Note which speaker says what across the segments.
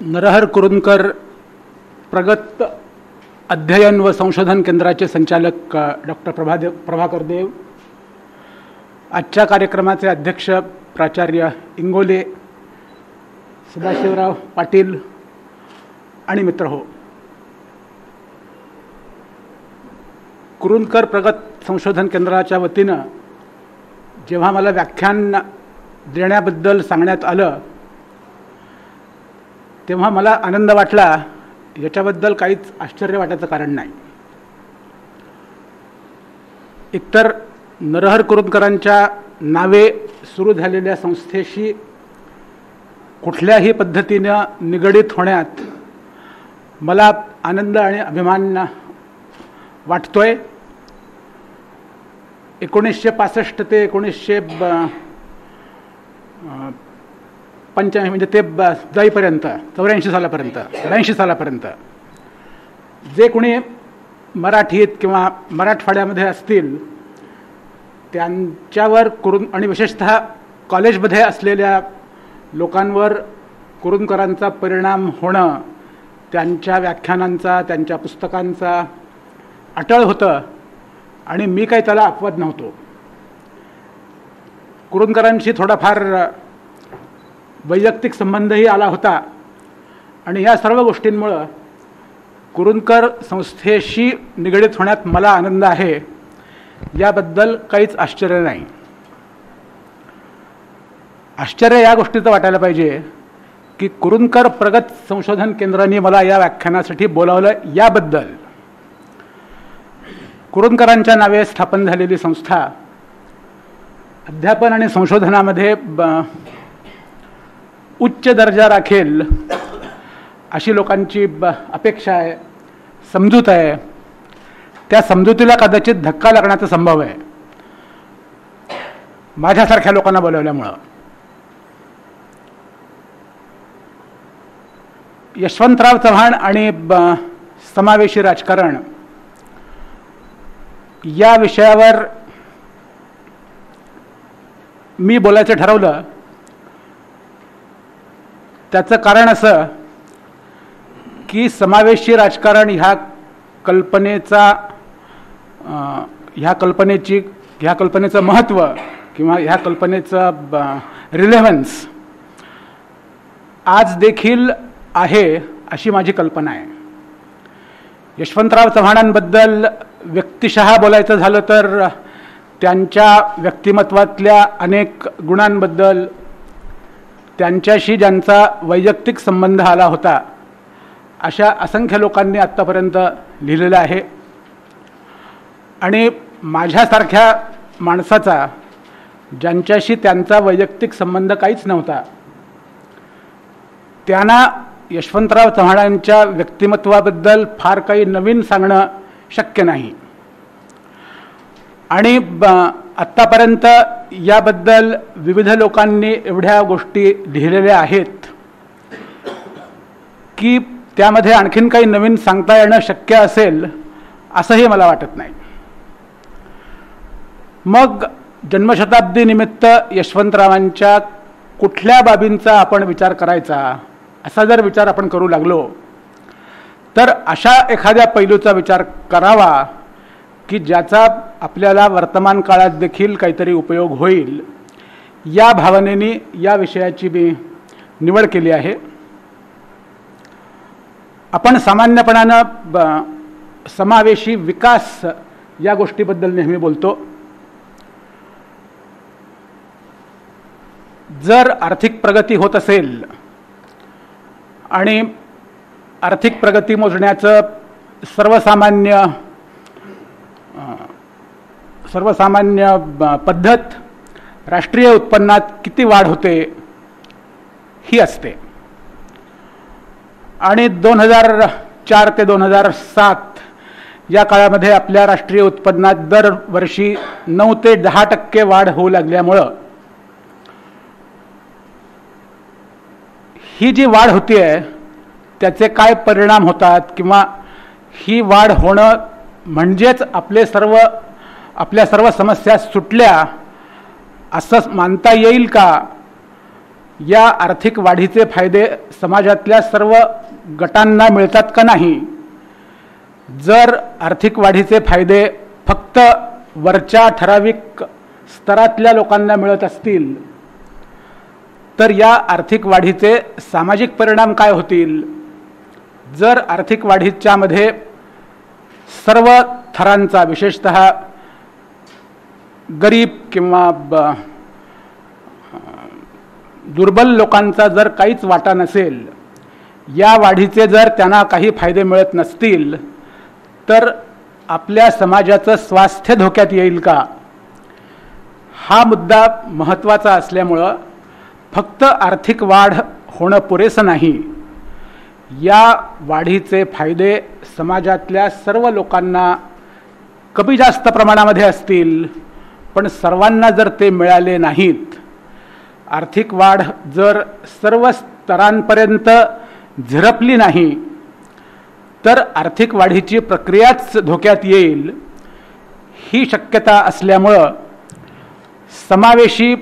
Speaker 1: नरहर कुरुंदकर प्रगत अध्ययन व संशोधन केंद्राचे संचालक डॉक्टर प्रभाकर देव, आजच्या कार्यक्रमाचे अध्यक्ष प्राचार्य इंगोले, सदाशिवराव पाटील आणि मित्र हो, कुरुंदकर प्रगत संशोधन केंद्राच्या वतीनं जेव्हा मला व्याख्यान देण्याबद्दल सांगण्यात आलं तेव्हा मला आनंद वाटला. याच्याबद्दल काहीच आश्चर्य वाटायचं कारण नाही. एकतर नरहर कुरुंदकरांच्या नावे सुरू झालेल्या संस्थेशी कुठल्याही पद्धतीनं निगडीत होण्यात मला आनंद आणि अभिमान वाटतोय. 1965 ते 1985 म्हणजे ते जाईपर्यंत 84 सालापर्यंत 82 सालापर्यंत जे कोणी मराठीत किंवा मराठवाड्यामध्ये असतील त्यांच्यावर आणि विशेषतः कॉलेजमध्ये असलेल्या लोकांवर कुरुंदकरांचा परिणाम होणं, त्यांच्या व्याख्यानांचा, त्यांच्या पुस्तकांचा अटळ होतं आणि मी काही त्याला अपवाद नव्हतो. कुरुंदकरांशी थोडाफार वैयक्तिक संबंधही आला होता आणि या सर्व गोष्टींमुळं कुरुंदकर संस्थेशी निगडीत होण्यात मला आनंद आहे. याबद्दल काहीच आश्चर्य नाही. आश्चर्य या गोष्टीचं वाटायला पाहिजे की कुरुंदकर प्रगत संशोधन केंद्राने मला या व्याख्यानासाठी बोलावलं. याबद्दल कुरुंदकरांच्या नावे स्थापन झालेली संस्था अध्यापन आणि संशोधनामध्ये उच्च दर्जा राखेल अशी लोकांची अपेक्षा आहे, समजूत आहे. त्या समजुतीला कदाचित धक्का लागण्याचा संभव आहे माझ्यासारख्या लोकांना बोलवल्यामुळं. यशवंतराव चव्हाण आणि समावेशी राजकारण या विषयावर मी बोलायचं ठरवलं. त्याचं कारण असं की समावेशी राजकारण ह्या कल्पनेचं महत्त्व किंवा ह्या कल्पनेचं रिलेव्हन्स आज देखील आहे अशी माझी कल्पना आहे. यशवंतराव चव्हाणांबद्दल व्यक्तिशः बोलायचं झालं तर त्यांच्या व्यक्तिमत्वातल्या अनेक गुणांबद्दल, त्यांच्याशी ज्यांचा वैयक्तिक संबंध आला होता अशा असंख्य लोकांनी आत्तापर्यंत लिहिलेलं आहे. आणि माझ्यासारख्या माणसाचा ज्यांच्याशी त्यांचा वैयक्तिक संबंध काहीच नव्हता त्यांना यशवंतराव चव्हाणांच्या व्यक्तिमत्वाबद्दल फार काही नवीन सांगणं शक्य नाही. आणि आत्तापर्यंत याबद्दल विविध लोकांनी एवढ्या गोष्टी लिहिलेल्या आहेत की त्यामध्ये आणखीन काही नवीन सांगता येणं शक्य असेल असंही मला वाटत नाही. मग जन्मशताब्दीनिमित्त यशवंतरावांच्या कुठल्या बाबींचा आपण विचार करायचा असा जर विचार आपण करू लागलो तर अशा एखाद्या पैलूचा विचार करावा की ज्याचा आपल्याला वर्तमान काळात देखील काहीतरी उपयोग होईल. या भावनेने या विषयाची मी निवड केली आहे. आपण सामान्यपणानं समावेशी विकास या गोष्टीबद्दल नेहमी बोलतो. जर आर्थिक प्रगती होत असेल आणि आर्थिक प्रगती मोजण्याचं सर्वसामान्य पद्धत राष्ट्रीय उत्पन्नात किती वाढ होते ही असते. आणि 2004 ते 2007 या काळामध्ये आपल्या राष्ट्रीय उत्पन्नात दरवर्षी 9 ते 10% वाढ होऊ लागल्यामुळं ही जी वाढ होतीये त्याचे काय परिणाम होतात किंवा ही वाढ होणं म्हणजेच आपल्या सर्व समस्या सुटल्या असं मानता येईल का या आर्थिक वाढीचे फायदे समाजातल्या सर्व गटांना मिळतात का नाही? जर आर्थिक वाढीचे फायदे फक्त वरच्या ठराविक स्तरातल्या लोकांना मिळत असतील तर या आर्थिक वाढीचे सामाजिक परिणाम काय होतील? जर आर्थिक वाढीच्या मध्ये सर्व थरांचा, विशेषतः गरीब किंवा दुर्बल लोकांचा जर काहीच वाटा नसेल, या वाढीचे जर त्यांना काही फायदे मिळत नसतील तर आपल्या समाजाचं स्वास्थ्य धोक्यात येईल का? हा मुद्दा महत्त्वाचा असल्यामुळं फक्त आर्थिक वाढ होणं पुरेसं नाही, या वाढीचे फायदे समाजातल्या सर्व लोकांना कमी जास्त प्रमाणामध्ये असतील, पण सर्वांना जर ते मिळाले नाहीत, आर्थिक वाढ जर सर्व स्तरांपर्यंत झिरपली नाही तर आर्थिक वाढीची प्रक्रियाच धोक्यात येईल. ही शक्यता असल्यामुळं समावेशी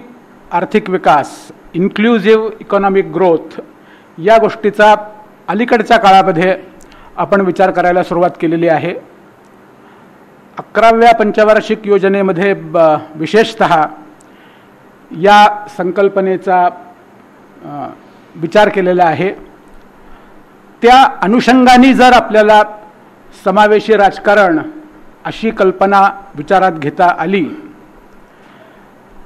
Speaker 1: आर्थिक विकास, इन्क्लुझिव्ह इकॉनॉमिक ग्रोथ या गोष्टीचा अलीकडच्या काळामध्ये आपण विचार करायला सुरुवात केलेली आहे. 11व्या पंचवार्षिक योजनेमध्ये विशेषतः या संकल्पनेचा विचार केलेला आहे. त्या अनुषंगाने जर आपल्याला समावेशी राजकारण अशी कल्पना विचारात घेता आली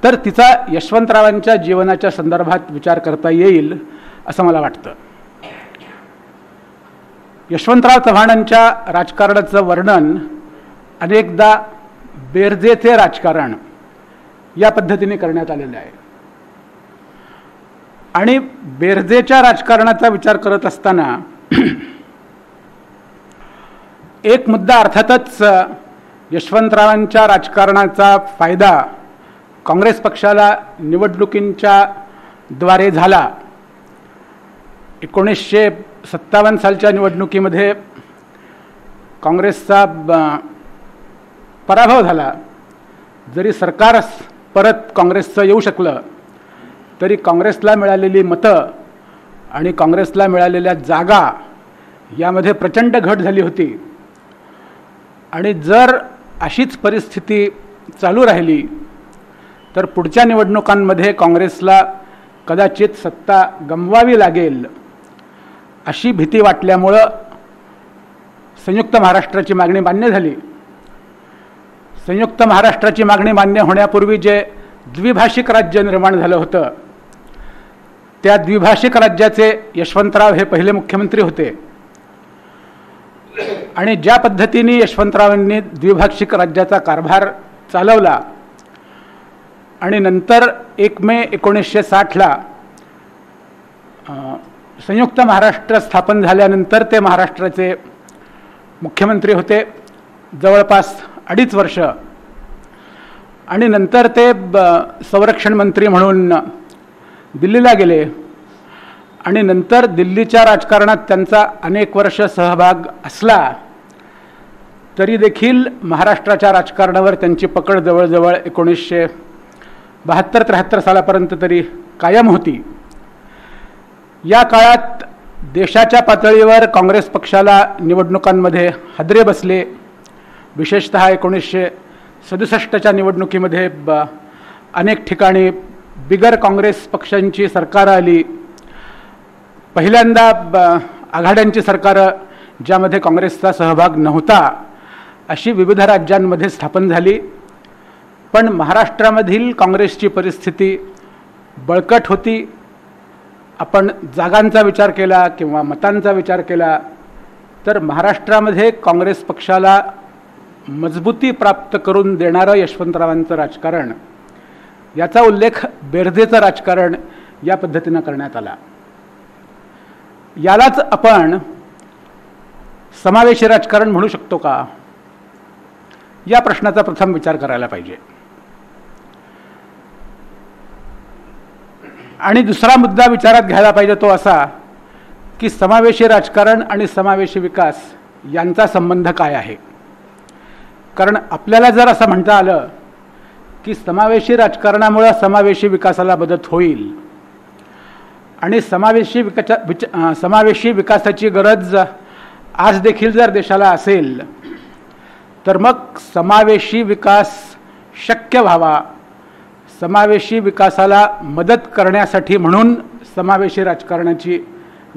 Speaker 1: तर तिचा यशवंतरावांच्या जीवनाच्या संदर्भात विचार करता येईल असं मला वाटतं. यशवंतराव चव्हाणांच्या राजकारणाचं वर्णन अनेकदा बेरजेचे राजकारण या पद्धतीने करण्यात आलेलं आहे. आणि बेरजेच्या राजकारणाचा विचार करत असताना एक मुद्दा अर्थातच यशवंतरावांच्या राजकारणाचा फायदा काँग्रेस पक्षाला निवडणुकींच्या द्वारे झाला. 1957 सालच्या निवडणुकीमध्ये काँग्रेसचा पराभव झाला. जरी सरकार परत काँग्रेसचं येऊ शकलं तरी काँग्रेसला मिळालेली मतं आणि काँग्रेसला मिळालेल्या जागा यामध्ये प्रचंड घट झाली होती. आणि जर अशीच परिस्थिती चालू राहिली तर पुढच्या निवडणुकांमध्ये काँग्रेसला कदाचित सत्ता गमवावी लागेल अशी भीती वाटल्यामुळं संयुक्त महाराष्ट्राची मागणी मान्य झाली. संयुक्त महाराष्ट्राची मागणी मान्य होण्यापूर्वी जे द्विभाषिक राज्य निर्माण झालं होतं त्या द्विभाषिक राज्याचे यशवंतराव हे पहिले मुख्यमंत्री होते. आणि ज्या पद्धतीने यशवंतरावांनी द्विभाषिक राज्याचा कारभार चालवला आणि नंतर 1 मे 1960ला संयुक्त महाराष्ट्र स्थापन झाल्यानंतर ते महाराष्ट्राचे मुख्यमंत्री होते जवळपास 2.5 वर्ष. आणि नंतर ते संरक्षण मंत्री म्हणून दिल्लीला गेले आणि नंतर दिल्लीच्या राजकारणात त्यांचा अनेक वर्ष सहभाग असला तरी देखील महाराष्ट्राच्या राजकारणावर त्यांची पकड जवळजवळ 1972-73 सालापर्यंत तरी कायम होती. या काळात देशाच्या पातळीवर काँग्रेस पक्षाला निवडणुकांमध्ये हादरे बसले. विशेषतः 1967च्या निवडणुकीमध्ये अनेक ठिकाणी बिगर काँग्रेस पक्षांची सरकारं आली. पहिल्यांदा आघाड्यांची सरकारं ज्यामध्ये काँग्रेसचा सहभाग नव्हता अशी विविध राज्यांमध्ये स्थापन झाली. पण महाराष्ट्रामधील काँग्रेसची परिस्थिती बळकट होती. आपण जागांचा विचार केला किंवा मतांचा विचार केला तर महाराष्ट्रामध्ये काँग्रेस पक्षाला मजबूती प्राप्त करून देणारं यशवंतरावांचं राजकारण याचा उल्लेख बेरजेचं राजकारण या पद्धतीनं करण्यात आला. यालाच आपण समावेशी राजकारण म्हणू शकतो का या प्रश्नाचा प्रथम विचार करायला पाहिजे. आणि दुसरा मुद्दा विचारात घ्यायला पाहिजे तो असा की समावेशी राजकारण आणि समावेशी विकास यांचा संबंध काय आहे. कारण आपल्याला जर असं म्हणता आलं की समावेशी राजकारणामुळे समावेशी विकासाला मदत होईल आणि समावेशी विकासाची गरज आज देखील जर देशाला असेल तर मग समावेशी विकास शक्य व्हावा, समावेशी विकासाला मदत करण्यासाठी म्हणून समावेशी राजकारणाची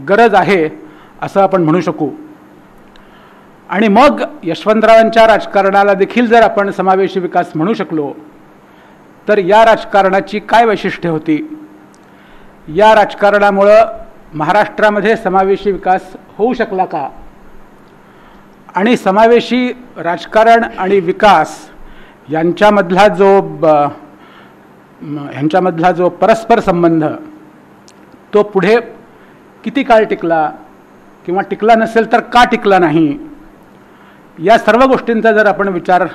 Speaker 1: गरज आहे असं आपण म्हणू शकू. आणि मग यशवंतरावांच्या राजकारणाला देखील जर आपण समावेशी विकास म्हणू शकलो तर या राजकारणाची काय वैशिष्ट्ये होती, या राजकारणामुळं महाराष्ट्रामध्ये समावेशी विकास होऊ शकला का, आणि समावेशी राजकारण आणि विकास यांच्यामधला जो परस्पर संबंध तो पुढे किती काळ टिकला किंवा टिकला नसेल तर का टिकला नाही, या सर्व गोष्टींचा जर आपण विचार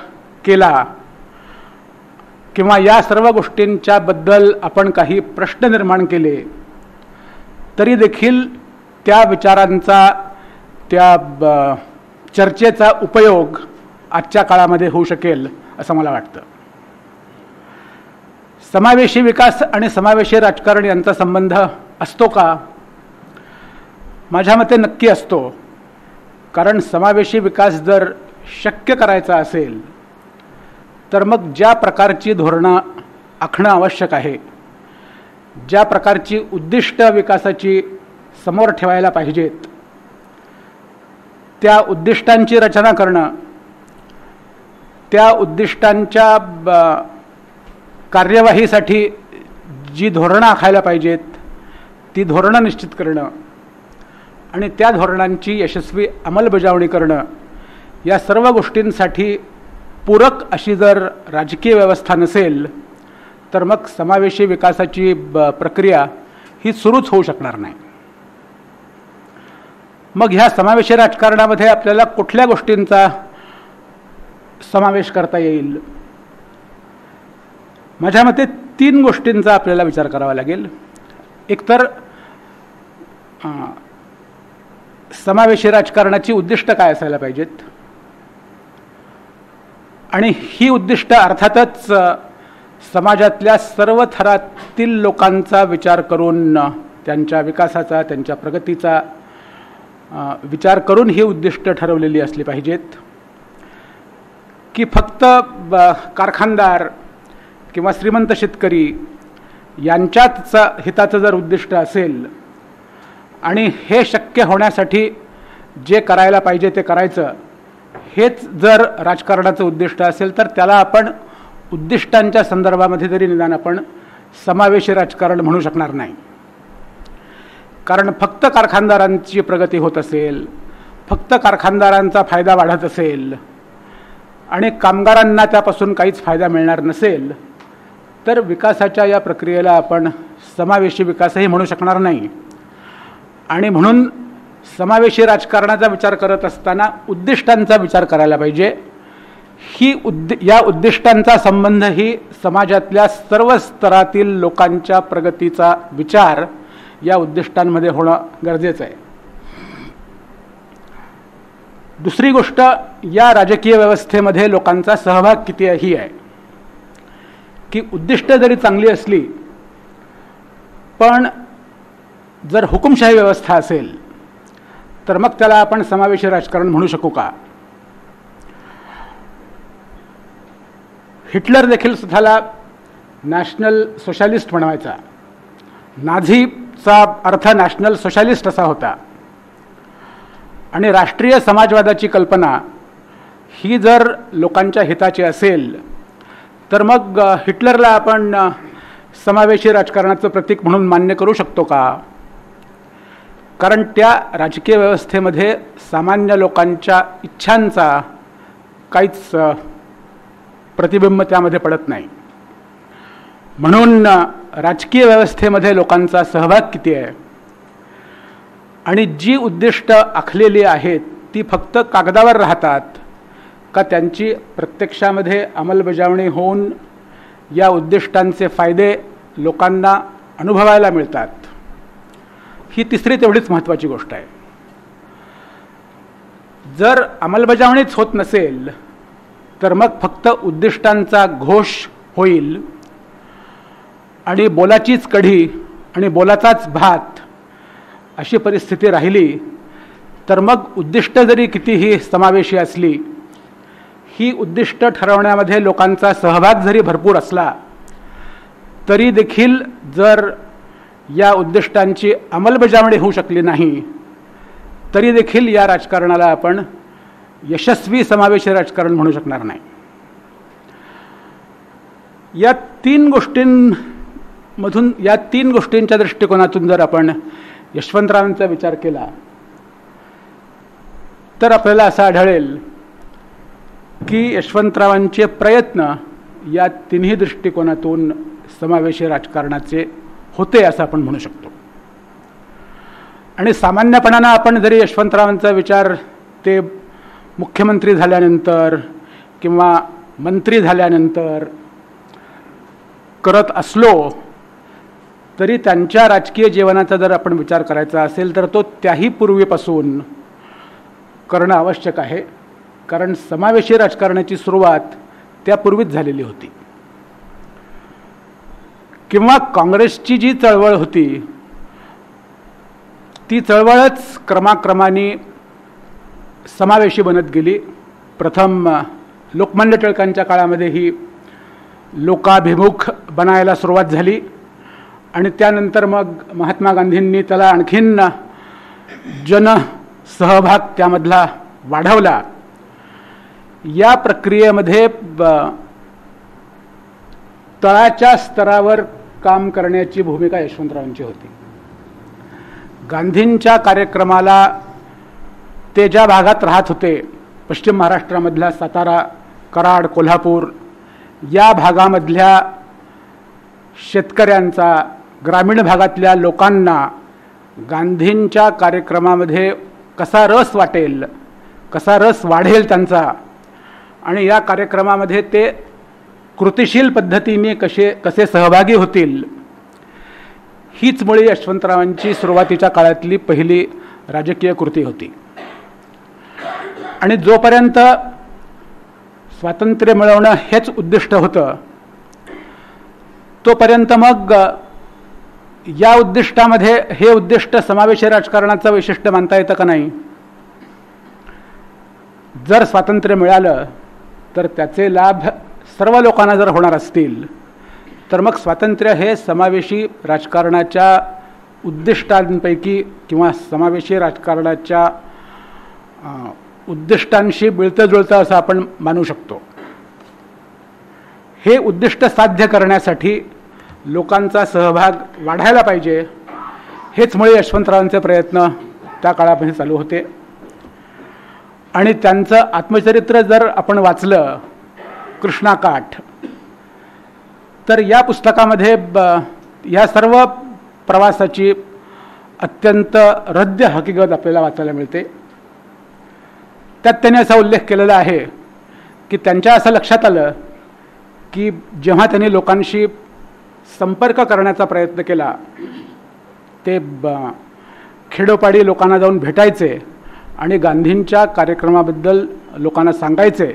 Speaker 1: केला किंवा या सर्व गोष्टींच्या बद्दल आपण काही प्रश्न निर्माण केले तरी देखील त्या विचारांचा, त्या चर्चेचा उपयोग आजच्या काळामध्ये होऊ शकेल असं मला वाटतं. समावेशी विकास आणि समावेशी राजकारण यांचा संबंध असतो का? माझ्या मते नक्की असतो. कारण समावेशी विकास जर शक्य करायचा असेल तर मग ज्या प्रकारची धोरणं आखणं आवश्यक आहे, ज्या प्रकारची उद्दिष्ट विकासाची समोर ठेवायला पाहिजेत, त्या उद्दिष्टांची रचना करणं, त्या उद्दिष्टांच्या कार्यवाहीसाठी जी धोरणं आखायला पाहिजेत ती धोरणं निश्चित करणं आणि त्या धोरणांची यशस्वी अंमलबजावणी करणं, या सर्व गोष्टींसाठी पूरक अशी जर राजकीय व्यवस्था नसेल तर मग समावेशी विकासाची प्रक्रिया ही सुरूच होऊ शकणार नाही. मग ह्या समावेशी राजकारणामध्ये आपल्याला कुठल्या गोष्टींचा समावेश करता येईल? माझ्या मते 3 गोष्टींचा आपल्याला विचार करावा लागेल. एकतर समावेशी राजकारणाची उद्दिष्ट काय असायला पाहिजेत, आणि ही उद्दिष्ट अर्थातच समाजातल्या सर्व थरातील लोकांचा विचार करून, त्यांच्या विकासाचा, त्यांच्या प्रगतीचा विचार करून ही उद्दिष्ट ठरवलेली असली पाहिजेत, की फक्त कारखानदार किंवा श्रीमंत शेतकरी यांच्याच हिताचं जर उद्दिष्ट असेल आणि हे शक्य होण्यासाठी जे करायला पाहिजे ते करायचं, हेच जर राजकारणाचं उद्दिष्ट असेल तर त्याला आपण उद्दिष्टांच्या संदर्भामध्ये तरी निदान आपण समावेशी राजकारण म्हणू शकणार नाही. कारण फक्त कारखानदारांची प्रगती होत असेल, फक्त कारखानदारांचा फायदा वाढत असेल आणि कामगारांना त्यापासून काहीच फायदा मिळणार नसेल तर विकासाच्या या प्रक्रियेला आपण समावेशी विकासही म्हणू शकणार नाही. आणि म्हणून समावेशी राजकारणाचा विचार करत असताना उद्दिष्टांचा विचार करायला पाहिजे. या उद्दिष्टांचा संबंध ही समाजातल्या सर्व स्तरातील लोकांच्या प्रगतीचा विचार या उद्दिष्टांमध्ये होणं गरजेचं आहे. दुसरी गोष्ट, या राजकीय व्यवस्थेमध्ये लोकांचा सहभाग कितीही आहे, की उद्दिष्ट जरी चांगली असली पण जर हुकुमशाही व्यवस्था असेल तर मग त्याला आपण समावेशी राजकारण म्हणू शकू का? हिटलर देखील स्वतःला नॅशनल सोशलिस्ट म्हणवायचा. नाझीचा अर्थ नॅशनल सोशलिस्ट असा होता. आणि राष्ट्रीय समाजवादाची कल्पना ही जर लोकांच्या हिताची असेल तर मग हिटलरला आपण समावेशी राजकारणाचं प्रतीक म्हणून मान्य करू शकतो का? कारण त्या राजकीय व्यवस्थेमध्ये सामान्य लोकांच्या इच्छांचा काहीच प्रतिबिंब त्यामध्ये पडत नाही. म्हणून राजकीय व्यवस्थेमध्ये लोकांचा सहभाग किती आहे आणि जी उद्दिष्ट आखलेली आहेत ती फक्त कागदावर राहतात का त्यांची प्रत्यक्षामध्ये अंमलबजावणी होऊन या उद्दिष्टांचे फायदे लोकांना अनुभवायला मिळतात, ही तिसरी तेवढीच महत्त्वाची गोष्ट आहे. जर अंमलबजावणीच होत नसेल तर मग फक्त उद्दिष्टांचा घोष होईल आणि बोलाचीच कढी आणि बोलाचाच भात अशी परिस्थिती राहिली तर मग उद्दिष्ट जरी कितीही समावेशी असली, ही उद्दिष्ट ठरवण्यामध्ये लोकांचा सहभाग जरी भरपूर असला तरी देखील जर या उद्दिष्टांची अंमलबजावणी होऊ शकली नाही तरी देखील या राजकारणाला आपण यशस्वी समावेशी राजकारण म्हणू शकणार नाही. या तीन गोष्टींच्या दृष्टिकोनातून जर आपण यशवंतरावांचा विचार केला तर आपल्याला असं आढळेल की यशवंतरावांचे प्रयत्न या तिन्ही दृष्टिकोनातून समावेशी राजकारणाचे होते असं आपण म्हणू शकतो. आणि सामान्यपणानं आपण जरी यशवंतरावांचा विचार ते मुख्यमंत्री झाल्यानंतर किंवा मंत्री झाल्यानंतर करत असलो तरी त्यांच्या राजकीय जीवनाचा जर आपण विचार करायचा असेल तर तो त्याही पूर्वीपासून करणं आवश्यक आहे. कारण समावेशी राजकारणाची सुरुवात त्यापूर्वीच झालेली होती. किंवा काँग्रेसची जी चळवळ होती ती चळवळच क्रमाक्रमाने समावेशी बनत गेली. प्रथम लोकमान्य टिळकांच्या काळामध्ये ही लोकाभिमुख बनायला सुरुवात झाली आणि त्यानंतर मग महात्मा गांधींनी त्याला आणखीन जनसहभाग त्यामधला वाढवला. या प्रक्रियेमध्ये तळाच्या स्तरावर काम करण्याची भूमिका यशवंतरावांची होती. गांधींच्या कार्यक्रमाला ते ज्या भागात राहत होते, पश्चिम महाराष्ट्रामधल्या सातारा, कराड, कोल्हापूर या भागामधल्या शेतकऱ्यांचा, ग्रामीण भागातल्या लोकांना गांधींच्या कार्यक्रमामध्ये कसा रस वाटेल, कसा रस वाढेल त्यांचा आणि या कार्यक्रमामध्ये ते कृतिशील पद्धतीने कसे सहभागी होतील, हीच मुळी यशवंतरावांची सुरुवातीच्या काळातली पहिली राजकीय कृती होती. आणि जोपर्यंत स्वातंत्र्य मिळवणं हेच उद्दिष्ट होतं तोपर्यंत मग या उद्दिष्टामध्ये हे उद्दिष्ट समावेशी राजकारणाचं वैशिष्ट्य मानता येतं का नाही? जर स्वातंत्र्य मिळालं तर त्याचे लाभ सर्व लोकांना जर होणार असतील तर मग स्वातंत्र्य हे समावेशी राजकारणाच्या उद्दिष्टांपैकी किंवा समावेशी राजकारणाच्या उद्दिष्टांशी मिळतं जुळतं असं आपण मानू शकतो. हे उद्दिष्ट साध्य करण्यासाठी लोकांचा सहभाग वाढायला पाहिजे, हेच मुळे यशवंतरावांचे प्रयत्न त्या काळामध्ये चालू होते. आणि त्यांचं आत्मचरित्र जर आपण वाचलं, कृष्णाकाठ, तर या पुस्तकामध्ये या सर्व प्रवासाची अत्यंत हृद्य हकीकत आपल्याला वाचायला मिळते. त्यात त्यांनी असा उल्लेख केलेला आहे की त्यांच्या असं लक्षात आलं की जेव्हा त्यांनी लोकांशी संपर्क करण्याचा प्रयत्न केला, ते खेडोपाडी लोकांना जाऊन भेटायचे आणि गांधींच्या कार्यक्रमाबद्दल लोकांना सांगायचे,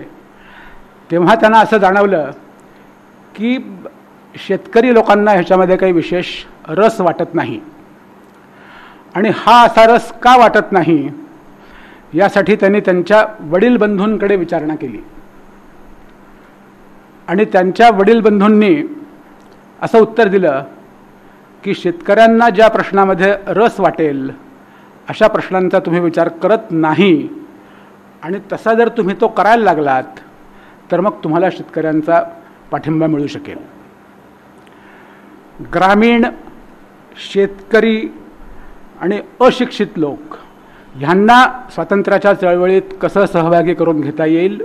Speaker 1: तेव्हा त्यांना असं जाणवलं की शेतकरी लोकांना ह्याच्यामध्ये काही विशेष रस वाटत नाही. आणि हा असा रस का वाटत नाही यासाठी त्यांनी त्यांच्या वडील बंधूंकडे विचारणा केली. आणि त्यांच्या वडील बंधूंनी असं उत्तर दिलं की शेतकऱ्यांना ज्या प्रश्नामध्ये रस वाटेल अशा प्रश्नांचा तुम्ही विचार करत नाही, आणि तसा जर तुम्ही तो करायला लागलात तर मग तुम्हाला शेतकऱ्यांचा पाठिंबा मिळू शकेल. ग्रामीण, शेतकरी आणि अशिक्षित लोक ह्यांना स्वातंत्र्याच्या चळवळीत कसं सहभागी करून घेता येईल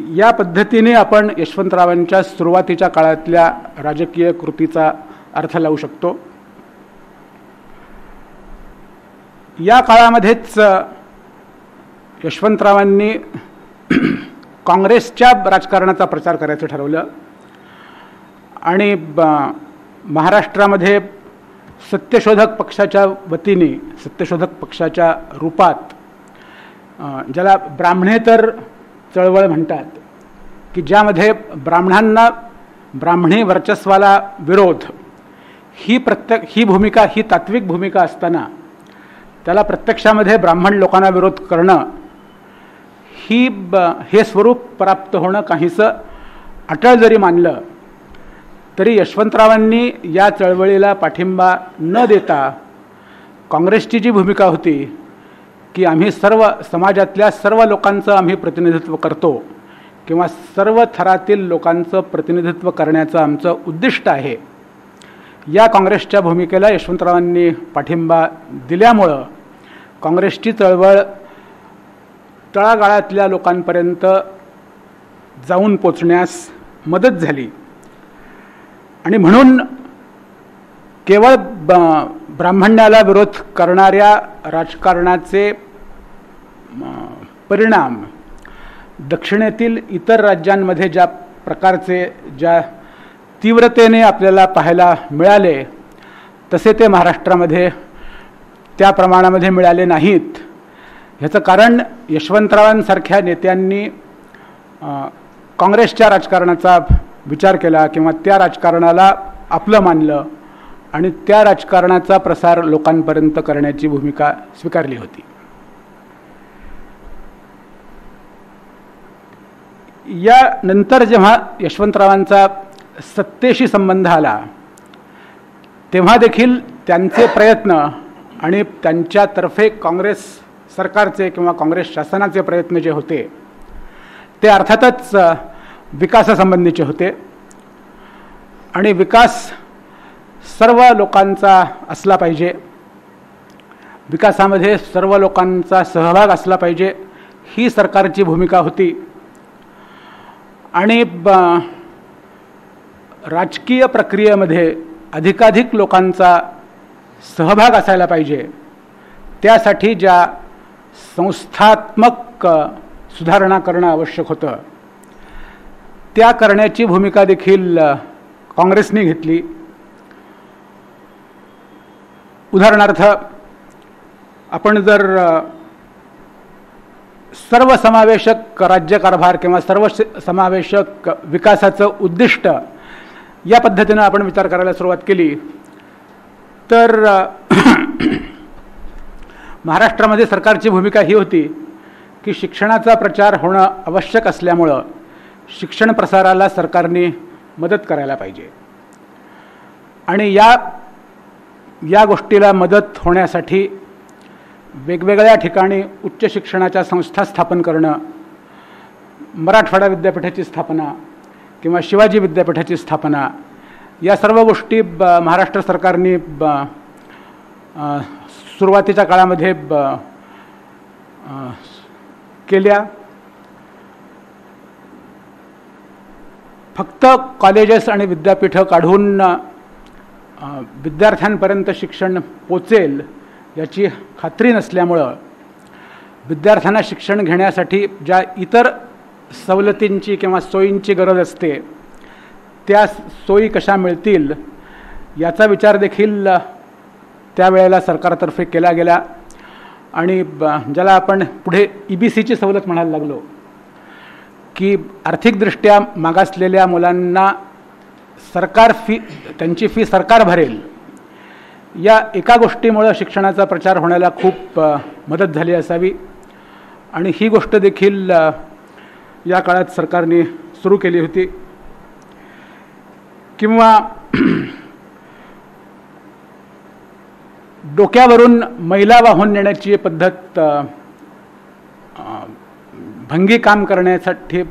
Speaker 1: या पद्धतीने आपण यशवंतरावांच्या सुरुवातीच्या काळातल्या राजकीय कृतीचा अर्थ लावू शकतो. या काळामध्येच यशवंतरावांनी काँग्रेसच्या राजकारणाचा प्रचार करायचं ठरवलं आणि महाराष्ट्रामध्ये सत्यशोधक पक्षाच्या वतीने, सत्यशोधक पक्षाच्या रूपात, ज्याला ब्राह्मणेतर चळवळ म्हणतात, की ज्यामध्ये ब्राह्मणांना, ब्राह्मणी वर्चस्वाला विरोध ही भूमिका, ही तात्विक भूमिका असताना त्याला प्रत्यक्षामध्ये ब्राह्मण लोकांना विरोध करणं हे स्वरूप प्राप्त होणं काहीसं अटळ जरी मानलं तरी यशवंतरावांनी या चळवळीला पाठिंबा न देता काँग्रेसची जी भूमिका होती की आम्ही सर्व समाजातल्या सर्व लोकांचं आम्ही प्रतिनिधित्व करतो किंवा सर्व थरातील लोकांचं प्रतिनिधित्व करण्याचं आमचं उद्दिष्ट आहे, या काँग्रेसच्या भूमिकेला यशवंतरावांनी पाठिंबा दिल्यामुळं काँग्रेसची चळवळ तळागाळातल्या लोकांपर्यंत जाऊन पोचण्यास मदत झाली. आणि म्हणून केवळ ब्राह्मण्याला विरोध करणाऱ्या राजकारणाचे परिणाम दक्षिणेतील इतर राज्यांमध्ये ज्या तीव्रतेने आपल्याला पाहायला मिळाले तसे ते महाराष्ट्रामध्ये त्या प्रमाणामध्ये मिळाले नाहीत. ह्याचं कारण यशवंतरावांसारख्या नेत्यांनी काँग्रेसच्या राजकारणाचा विचार केला किंवा त्या राजकारणाला आपलं मानलं आणि त्या राजकारणाचा प्रसार लोकांपर्यंत करण्याची भूमिका स्वीकारली होती. यानंतर जेव्हा यशवंतरावांचा सत्तेशी संबंध आला तेव्हा देखील त्यांचे प्रयत्न आणि त्यांच्यातर्फे काँग्रेस सरकारचे किंवा काँग्रेस शासनाचे प्रयत्न जे होते ते अर्थातच विकासासंबंधीचे होते. आणि विकास सर्व लोकांचा असला पाहिजे, विकासामध्ये सर्व लोकांचा सहभाग असला पाहिजे, ही सरकारची भूमिका होती. आणि राजकीय प्रक्रियेमध्ये अधिकाधिक लोकांचा सहभाग असायला पाहिजे, त्यासाठी ज्या संस्थात्मक सुधारणा करणं आवश्यक होतं त्या करण्याची भूमिका देखील काँग्रेसने घेतली. उदाहरणार्थ आपण जर सर्वसमावेशक राज्यकारभार किंवा सर्वसमावेशक विकासाचं उद्दिष्ट या पद्धतीनं आपण विचार करायला सुरुवात केली तर महाराष्ट्रामध्ये सरकारची भूमिका ही होती की शिक्षणाचा प्रचार होणं आवश्यक असल्यामुळं शिक्षण प्रसाराला सरकारने मदत करायला पाहिजे. आणि या गोष्टीला मदत होण्यासाठी वेगवेगळ्या ठिकाणी उच्च शिक्षणाच्या संस्था स्थापन करणं, मराठवाडा विद्यापीठाची स्थापना किंवा शिवाजी विद्यापीठाची स्थापना, या सर्व गोष्टी महाराष्ट्र सरकारने सुरुवातीच्या काळामध्ये केल्या. फक्त कॉलेजेस आणि विद्यापीठं काढून विद्यार्थ्यांपर्यंत शिक्षण पोचेल याची खात्री नसल्यामुळं विद्यार्थ्यांना शिक्षण घेण्यासाठी ज्या इतर सवलतींची किंवा सोयींची गरज असते त्या सोयी कशा मिळतील याचा विचार देखील त्यावेळेला सरकारतर्फे केला गेला. आणि ज्याला आपण पुढे EBCची सवलत म्हणायला लागलो की आर्थिकदृष्ट्या मागासलेल्या मुलांना त्यांची फी सरकार भरेल, या एका गोष्टीमुळे शिक्षणाचा प्रचार होण्याला खूप मदत झाली असावी. आणि ही गोष्ट देखील या काळात सरकारने सुरू केली होती. किंवा डोक्यावरून मैला वाहून नेण्याची पद्धत, भंगी काम करण्यासाठी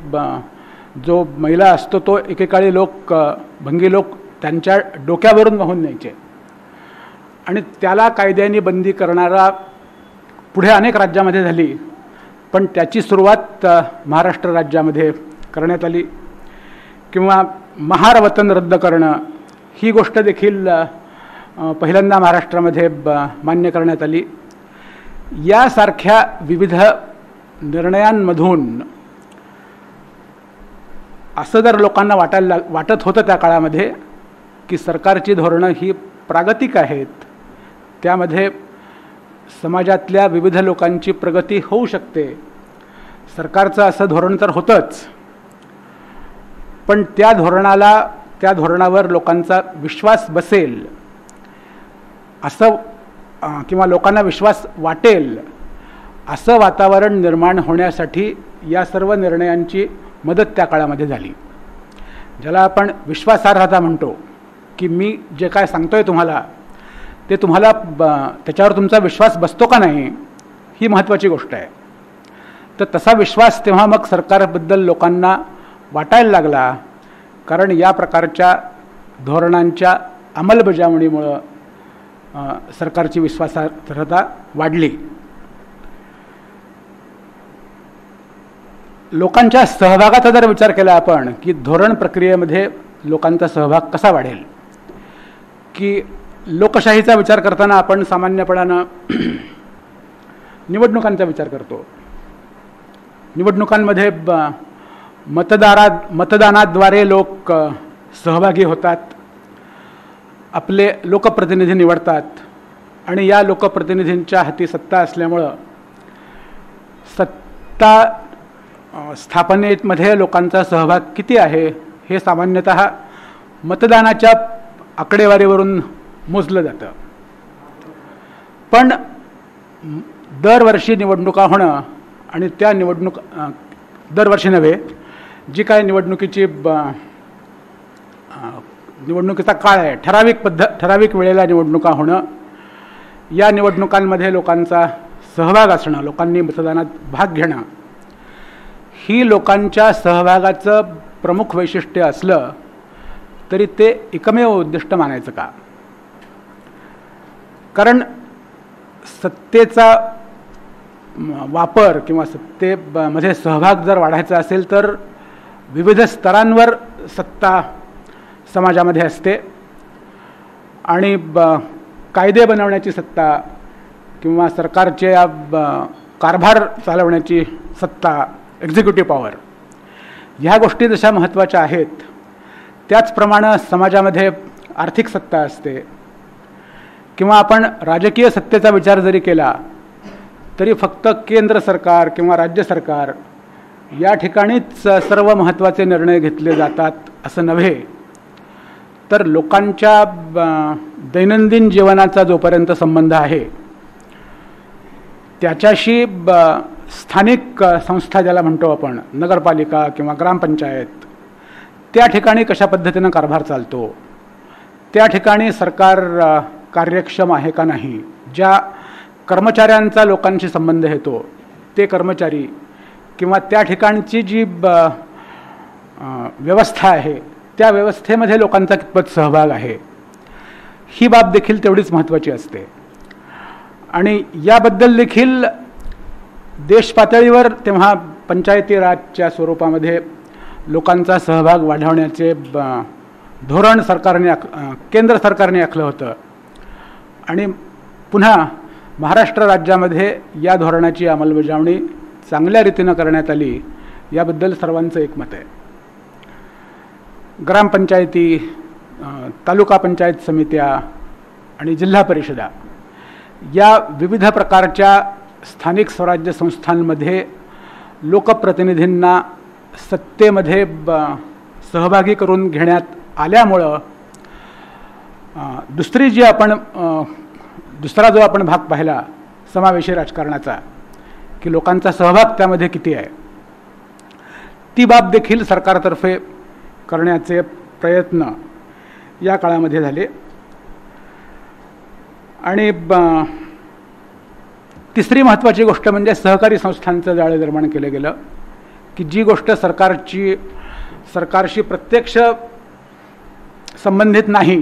Speaker 1: जो मैला असतो तो एकेकाळी भंगी लोक त्यांच्या डोक्यावरून वाहून न्यायचे आणि त्याला कायद्याने बंदी करणारा पुढे अनेक राज्यामध्ये झाली, पण त्याची सुरुवात महाराष्ट्र राज्यामध्ये करण्यात आली. किंवा महार वतन रद्द करणं, ही गोष्ट देखील पहिल्यांदा महाराष्ट्रामध्ये मान्य करण्यात आली. यासारख्या विविध निर्णयांमधून असं जर लोकांना वाटत होतं त्या काळामध्ये की सरकारची धोरणं ही प्रागतिक आहेत, त्यामध्ये समाजातल्या विविध लोकांची प्रगती होऊ शकते, सरकारचं असं धोरण तर होतंच, पण त्या धोरणावर लोकांचा विश्वास बसेल असं किंवा लोकांना विश्वास वाटेल असं वातावरण निर्माण होण्यासाठी या सर्व निर्णयांची मदत त्या काळामध्ये झाली. ज्याला आपण विश्वासार्हता म्हणतो, की मी जे काय सांगतोय तुम्हाला ते तुम्हाला त्याच्यावर तुमचा विश्वास बसतो का नाही, ही महत्त्वाची गोष्ट आहे. तर तसा विश्वास तेव्हा मग सरकारबद्दल लोकांना वाटायला लागला, कारण या प्रकारच्या धोरणांच्या अंमलबजावणीमुळं सरकारची विश्वासार्हता वाढली. लोकांच्या सहभागाचा जर विचार केला आपण, की धोरण प्रक्रियेमध्ये लोकांचा सहभाग कसा वाढेल, की लोकशाहीचा विचार करताना आपण सामान्यपणानं निवडणुकांचा विचार करतो. निवडणुकांमध्ये मतदानाद्वारे लोक सहभागी होतात, आपले लोकप्रतिनिधी निवडतात आणि या लोकप्रतिनिधींच्या हाती सत्ता असल्यामुळं सत्ता स्थापनेमध्ये लोकांचा सहभाग किती आहे हे सामान्यतः मतदानाच्या आकडेवारीवरून मोजलं जातं. पण दरवर्षी निवडणुका होणं आणि त्या दरवर्षी नव्हे, जी काय निवडणुकीचा काळ आहे, ठराविक वेळेला निवडणुका होणं, या निवडणुकांमध्ये लोकांचा सहभाग असणं, लोकांनी मतदानात भाग घेणं, ही लोकांच्या सहभागाचं प्रमुख वैशिष्ट्य असलं तरी ते एकमेव उद्दिष्ट मानायचं का? कारण सत्तेचा वापर किंवा सत्तेमध्ये सहभाग जर वाढायचा असेल तर विविध स्तरांवर सत्ता समाजामध्ये असते आणि कायदे बनवण्याची सत्ता किंवा सरकारचे कारभार चालवण्याची सत्ता, एक्झिक्युटिव्ह पॉवर, ह्या गोष्टी जशा महत्त्वाच्या आहेत त्याचप्रमाणे समाजामध्ये आर्थिक सत्ता असते किंवा आपण राजकीय सत्तेचा विचार जरी केला तरी फक्त केंद्र सरकार किंवा राज्य सरकार या ठिकाणीच सर्व महत्त्वाचे निर्णय घेतले जातात असं नव्हे, तर लोकांच्या दैनंदिन जीवनाचा जोपर्यंत संबंध आहे त्याच्याशी स्थानिक संस्था ज्याला म्हणतो आपण, नगरपालिका किंवा ग्रामपंचायत, त्या ठिकाणी कशा पद्धतीनं कारभार चालतो, त्या ठिकाणी सरकार कार्यक्षम आहे का नाही, ज्या कर्मचाऱ्यांचा लोकांशी संबंध येतो ते कर्मचारी किंवा त्या ठिकाणची जी व्यवस्था आहे त्या व्यवस्थेमध्ये लोकांचा कितपत सहभाग आहे, ही बाब देखील तेवढीच महत्त्वाची असते. आणि याबद्दल देखील देश पातळीवर तेव्हा पंचायती राजच्या स्वरूपामध्ये लोकांचा सहभाग वाढवण्याचे धोरण केंद्र सरकारने आखलं होतं आणि पुन्हा महाराष्ट्र राज्यामध्ये या धोरणाची अंमलबजावणी चांगल्या रीतीनं करण्यात आली, याबद्दल सर्वांचं एकमत आहे. ग्रामपंचायती, तालुका पंचायत समित्या आणि जिल्हा परिषदा या विविध प्रकारच्या स्थानिक स्वराज्य संस्थांमध्ये लोकप्रतिनिधींना सत्तेमध्ये सहभागी करून घेण्यात आल्यामुळं दुसरा जो आपण भाग पाहिला समावेशी राजकारणाचा, की लोकांचा सहभाग त्यामध्ये किती आहे, ती बाब देखील सरकारतर्फे करण्याचे प्रयत्न या काळामध्ये झाले. आणि तिसरी महत्त्वाची गोष्ट म्हणजे सहकारी संस्थांचं जाळं निर्माण केलं गेलं, की जी गोष्ट सरकारशी प्रत्यक्ष संबंधित नाही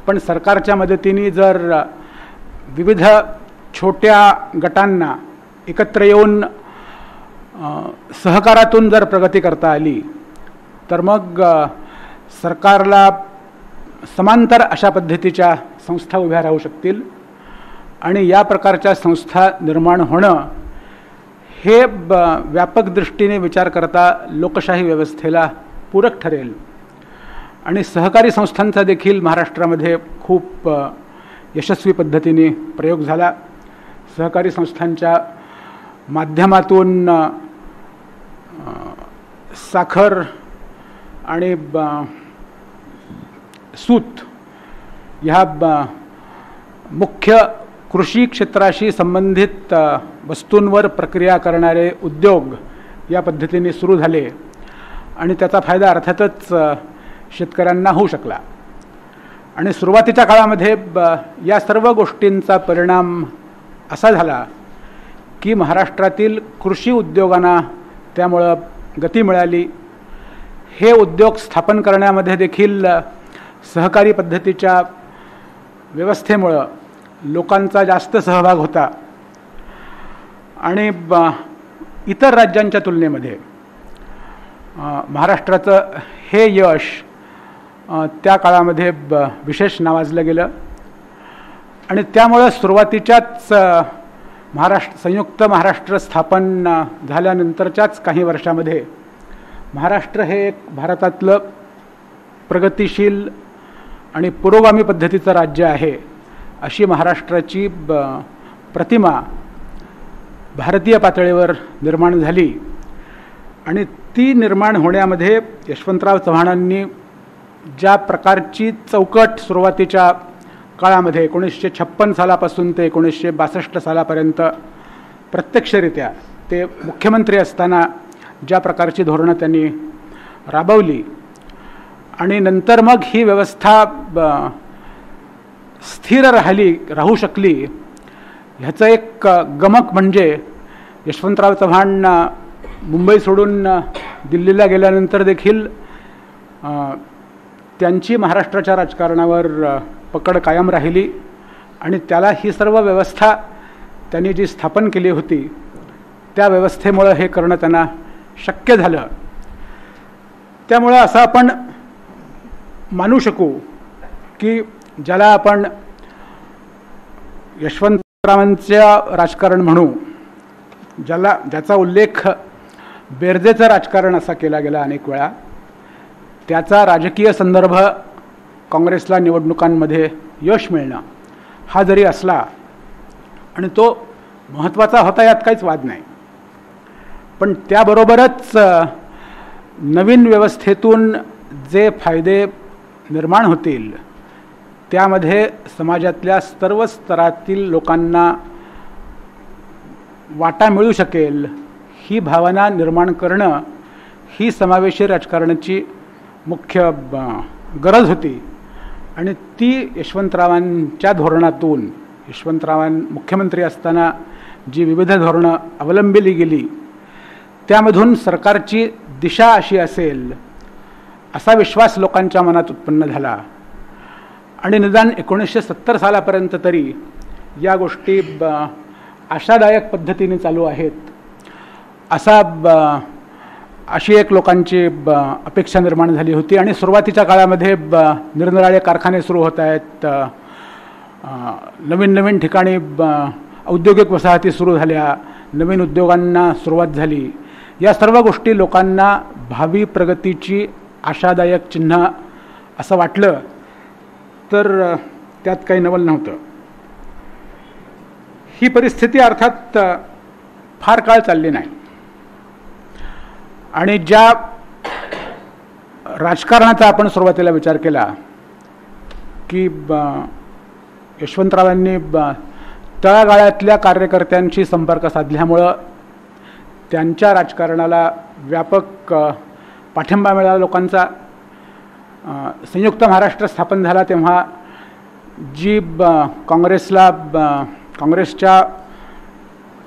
Speaker 1: पण सरकारच्या मदतीने जर विविध छोट्या गटांना एकत्र येऊन सहकारातून जर प्रगती करता आली तर मग सरकारला समांतर अशा पद्धतीच्या संस्था उभ्या राहू शकतील आणि या प्रकारच्या संस्था निर्माण होणं हे व्यापक दृष्टीने विचार करता लोकशाही व्यवस्थेला पूरक ठरेल. आणि सहकारी संस्थांचा देखील महाराष्ट्रामध्ये खूप यशस्वी पद्धतीने प्रयोग झाला. सहकारी संस्थांच्या माध्यमातून साखर आणि सूत ह्या मुख्य कृषी क्षेत्राशी संबंधित वस्तूंवर प्रक्रिया करणारे उद्योग या पद्धतीने सुरू झाले आणि त्याचा फायदा अर्थातच शेतकऱ्यांना होऊ शकला. आणि सुरुवातीच्या काळामध्ये या सर्व गोष्टींचा परिणाम असा झाला की महाराष्ट्रातील कृषी उद्योगांना त्यामुळं गती मिळाली. हे उद्योग स्थापन करण्यामध्ये देखील सहकारी पद्धतीच्या व्यवस्थेमुळं लोकांचा जास्त सहभाग होता आणि इतर राज्यांच्या तुलनेमध्ये महाराष्ट्राचं हे यश त्या काळामध्ये विशेष नावाजलं गेलं. आणि त्यामुळं सुरुवातीच्याच संयुक्त महाराष्ट्र स्थापन झाल्यानंतरच्याच काही वर्षामध्ये महाराष्ट्र हे एक भारतातलं प्रगतिशील आणि पुरोगामी पद्धतीचं राज्य आहे अशी महाराष्ट्राची प्रतिमा भारतीय पातळीवर निर्माण झाली. आणि ती निर्माण होण्यामध्ये यशवंतराव चव्हाणांनी ज्या प्रकारची चौकट सुरुवातीच्या काळामध्ये 1956 सालापासून ते 1962 सालापर्यंत प्रत्यक्षरित्या ते मुख्यमंत्री असताना ज्या प्रकारची धोरणं त्यांनी राबवली आणि नंतर मग ही व्यवस्था स्थिर राहू शकली, ह्याचं एक गमक म्हणजे यशवंतराव चव्हाण मुंबई सोडून दिल्लीला गेल्यानंतर देखील त्यांची महाराष्ट्राच्या राजकारणावर पकड कायम राहिली आणि त्याला ही सर्व व्यवस्था त्यांनी जी स्थापन केली होती त्या व्यवस्थेमुळं हे करणं त्यांना शक्य झालं. त्यामुळं असं आपण मानू शकू की ज्याला आपण यशवंतरावांच्या राजकारण म्हणू, ज्याचा उल्लेख बेरजेचं राजकारण असा केला गेला अनेक वेळा, त्याचा राजकीय संदर्भ काँग्रेसला निवडणुकांमध्ये यश मिळणं हा जरी असला आणि तो महत्त्वाचा होता यात काहीच वाद नाही, पण त्याबरोबरच नवीन व्यवस्थेतून जे फायदे निर्माण होतील त्यामध्ये समाजातल्या सर्व स्तरातील लोकांना वाटा मिळू शकेल ही भावना निर्माण करणं ही समावेशी राजकारणाची मुख्य गरज होती. आणि ती यशवंतरावांच्या धोरणातून, मुख्यमंत्री असताना जी विविध धोरणं अवलंबिली गेली त्यामधून सरकारची दिशा अशी असेल असा विश्वास लोकांच्या मनात उत्पन्न झाला. आणि निदान 1970 सालापर्यंत तरी या गोष्टी आशादायक पद्धतीने चालू आहेत अशी एक लोकांची अपेक्षा निर्माण झाली होती. आणि सुरुवातीच्या काळामध्ये निरनिराळे कारखाने सुरू होत आहेत, नवीन नवीन ठिकाणी औद्योगिक वसाहती सुरू झाल्या, नवीन उद्योगांना सुरुवात झाली. या सर्व गोष्टी लोकांना भावी प्रगतीची आशादायक चिन्ह असं वाटलं तर त्यात काही नवल नव्हतं. ही परिस्थिती अर्थात फार काळ चालली नाही आणि ज्या राजकारणाचा आपण सुरुवातीला विचार केला की यशवंतरावांनी तळागाळातल्या कार्यकर्त्यांशी संपर्क साधल्यामुळं त्यांच्या राजकारणाला व्यापक पाठिंबा मिळाला लोकांचा. संयुक्त महाराष्ट्र स्थापन झाला तेव्हा जी काँग्रेसच्या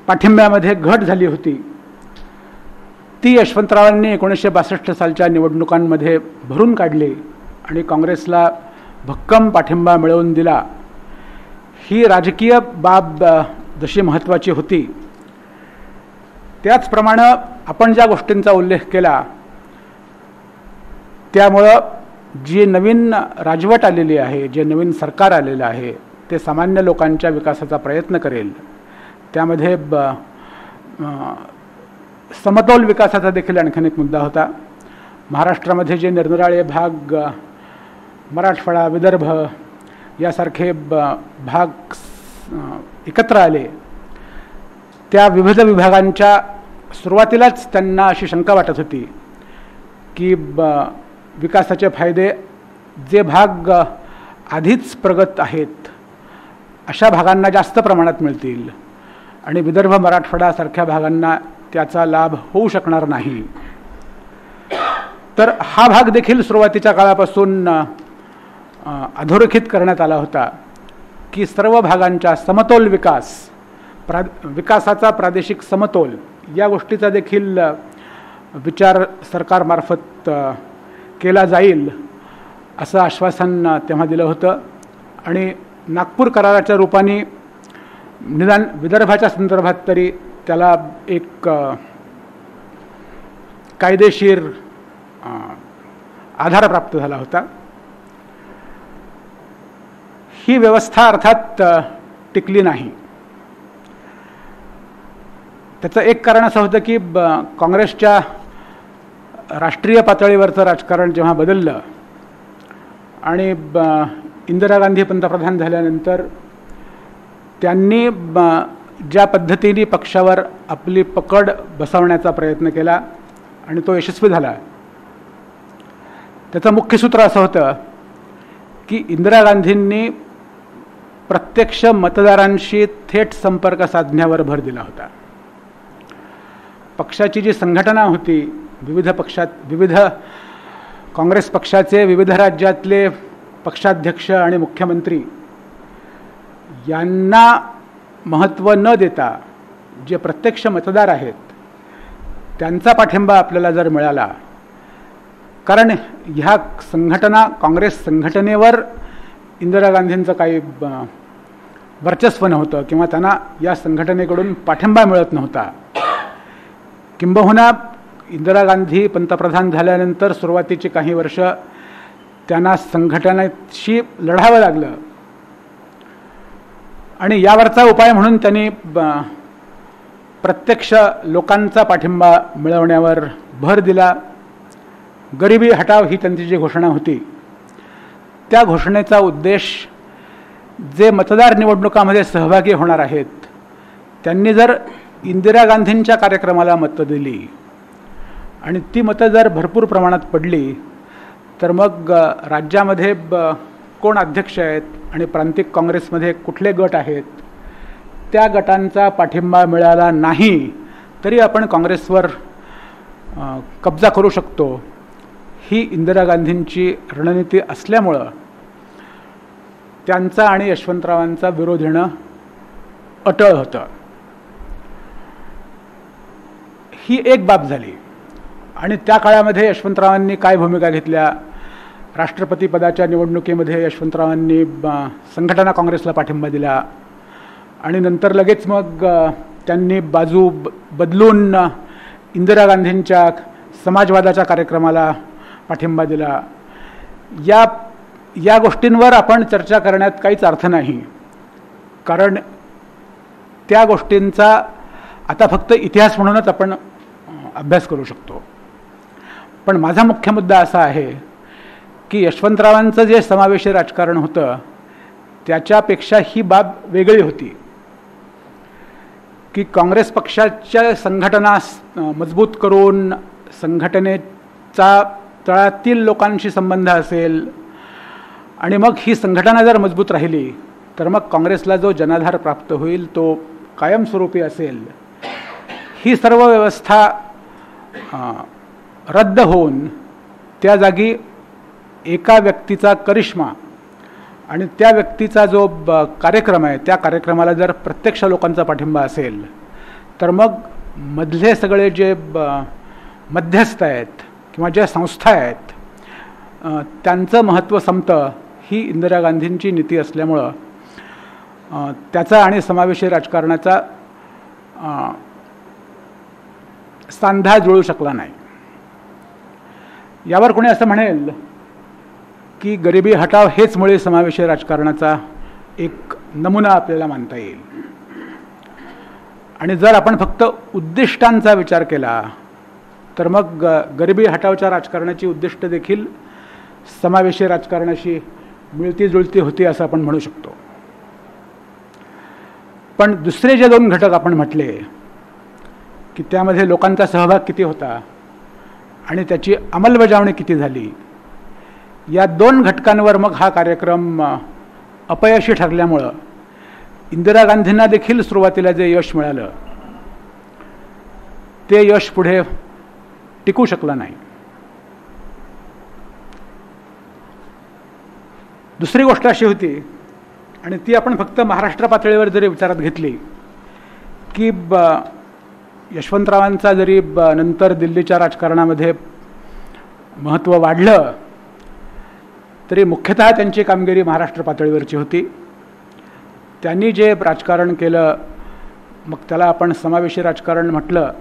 Speaker 1: पाठिंब्यामध्ये घट झाली होती ती यशवंतरावांनी 1962 सालच्या निवडणुकांमध्ये भरून काढली आणि काँग्रेसला भक्कम पाठिंबा मिळवून दिला. ही राजकीय बाब जशी महत्त्वाची होती त्याचप्रमाणे आपण ज्या गोष्टींचा उल्लेख केला त्यामुळं जी नवीन राजवट आलेली आहे, जे नवीन सरकार आलेलं आहे ते सामान्य लोकांच्या विकासाचा प्रयत्न करेल. त्यामध्ये समतोल विकासाचा देखील आणखीन एक मुद्दा होता. महाराष्ट्रामध्ये जे निरनिराळे भाग, मराठवाडा, विदर्भ यासारखे भाग एकत्र आले, त्या विविध विभागांच्या सुरुवातीलाच त्यांना अशी शंका वाटत होती की विकासाचे फायदे जे भाग आधीच प्रगत आहेत अशा भागांना जास्त प्रमाणात मिळतील आणि विदर्भ मराठवाड्यासारख्या भागांना त्याचा लाभ होऊ शकणार नाही. तर हा भाग देखील सुरुवातीच्या काळापासून अधोरेखित करण्यात आला होता की सर्व भागांच्या समतोल विकासाचा प्रादेशिक समतोल या गोष्टीचा देखील विचार सरकारमार्फत केला जाईल असं आश्वासन तेव्हा दिलं होतं. आणि नागपूर कराराच्या रूपाने निदान विदर्भाच्या संदर्भात तरी त्याला एक कायदेशीर आधार प्राप्त झाला होता. ही व्यवस्था अर्थात टिकली नाही. त्याचं एक कारण असं होतं की काँग्रेसच्या राष्ट्रीय पातळीवरचं राजकारण जेव्हा बदललं आणि इंदिरा गांधी पंतप्रधान झाल्यानंतर त्यांनी ज्या पद्धतीने पक्षावर आपली पकड बसवण्याचा प्रयत्न केला आणि तो यशस्वी झाला, त्याचं मुख्य सूत्र असं होतं की इंदिरा गांधींनी प्रत्यक्ष मतदारांशी थेट संपर्क साधण्यावर भर दिला होता. पक्षाची जी संघटना होती, विविध काँग्रेस पक्षाचे विविध राज्यातले पक्षाध्यक्ष आणि मुख्यमंत्री यांना महत्त्व न देता जे प्रत्यक्ष मतदार आहेत त्यांचा पाठिंबा आपल्याला जर मिळाला, कारण ह्या संघटना काँग्रेस संघटनेवर इंदिरा गांधींचं काही वर्चस्व नव्हतं किंवा त्यांना या संघटनेकडून पाठिंबा मिळत नव्हता. किंबहुना इंदिरा गांधी पंतप्रधान झाल्यानंतर सुरुवातीची काही वर्ष त्यांना संघटनेशी लढावं लागलं आणि यावरचा उपाय म्हणून त्यांनी प्रत्यक्ष लोकांचा पाठिंबा मिळवण्यावर भर दिला. गरिबी हटाव ही त्यांची जी घोषणा होती, त्या घोषणेचा उद्देश जे मतदार निवडणुकामध्ये सहभागी होणार आहेत त्यांनी जर इंदिरा गांधींच्या कार्यक्रमाला मतं दिली आणि ती मतं जर भरपूर प्रमाणात पडली तर मग राज्यामध्ये कोण अध्यक्ष आहेत आणि प्रांतिक काँग्रेसमध्ये कुठले गट आहेत, त्या गटांचा पाठिंबा मिळाला नाही तरी आपण काँग्रेसवर कब्जा करू शकतो, ही इंदिरा गांधींची रणनीती असल्यामुळं त्यांचा आणि यशवंतरावांचा विरोध येणं अटळ होतं. ही एक बाब झाली. आणि त्या काळामध्ये यशवंतरावांनी काय भूमिका घेतल्या? राष्ट्रपतीपदाच्या निवडणुकीमध्ये यशवंतरावांनी संघटना काँग्रेसला पाठिंबा दिला आणि नंतर लगेच मग त्यांनी बाजू बदलून इंदिरा गांधींच्या समाजवादाच्या कार्यक्रमाला पाठिंबा दिला. या गोष्टींवर आपण चर्चा करण्यात काहीच अर्थ नाही, कारण त्या गोष्टींचा आता फक्त इतिहास म्हणूनच आपण अभ्यास करू शकतो. पण माझा मुख्य मुद्दा असा आहे की यशवंतरावांचं जे समावेशी राजकारण होतं त्याच्यापेक्षा ही बाब वेगळी होती की काँग्रेस पक्षाच्या संघटना मजबूत करून संघटनेचा तळातील लोकांशी संबंध असेल आणि मग ही संघटना जर मजबूत राहिली तर मग काँग्रेसला जो जनाधार प्राप्त होईल तो कायमस्वरूपी असेल. ही सर्व व्यवस्था रद्द होऊन त्या जागी एका व्यक्तीचा करिश्मा आणि त्या व्यक्तीचा जो कार्यक्रम आहे त्या कार्यक्रमाला जर प्रत्यक्ष लोकांचा पाठिंबा असेल तर मग मधले सगळे जे मध्यस्थ आहेत किंवा ज्या संस्था आहेत त्यांचं महत्त्व संपतं. ही इंदिरा गांधींची नीती असल्यामुळं त्याचा आणि समावेशी राजकारणाचा सांधा जुळू शकला नाही. यावर कोणी असं म्हणेल की गरिबी हटाव हेच मुळे समावेशी राजकारणाचा एक नमुना आपल्याला मानता येईल. आणि जर आपण फक्त उद्दिष्टांचा विचार केला तर मग गरिबी हटावच्या राजकारणाची उद्दिष्ट देखील समावेशी राजकारणाशी मिळती जुळती होती असं आपण म्हणू शकतो. पण दुसरे जे दोन घटक आपण म्हटले की त्यामध्ये लोकांचा सहभाग किती होता आणि त्याची अंमलबजावणी किती झाली, या दोन घटकांवर मग हा कार्यक्रम अपयशी ठरल्यामुळं इंदिरा गांधींना देखील सुरुवातीला जे यश मिळालं ते यश पुढे टिकू शकलं नाही. दुसरी गोष्ट अशी होती, आणि ती आपण फक्त महाराष्ट्र पातळीवर जरी विचारात घेतली, की यशवंतरावांचा जरी नंतर दिल्लीच्या राजकारणामध्ये महत्त्व वाढलं तरी मुख्यतः त्यांची कामगिरी महाराष्ट्र पातळीवरची होती. त्यांनी जे राजकारण केलं, मग त्याला आपण समावेशी राजकारण म्हटलं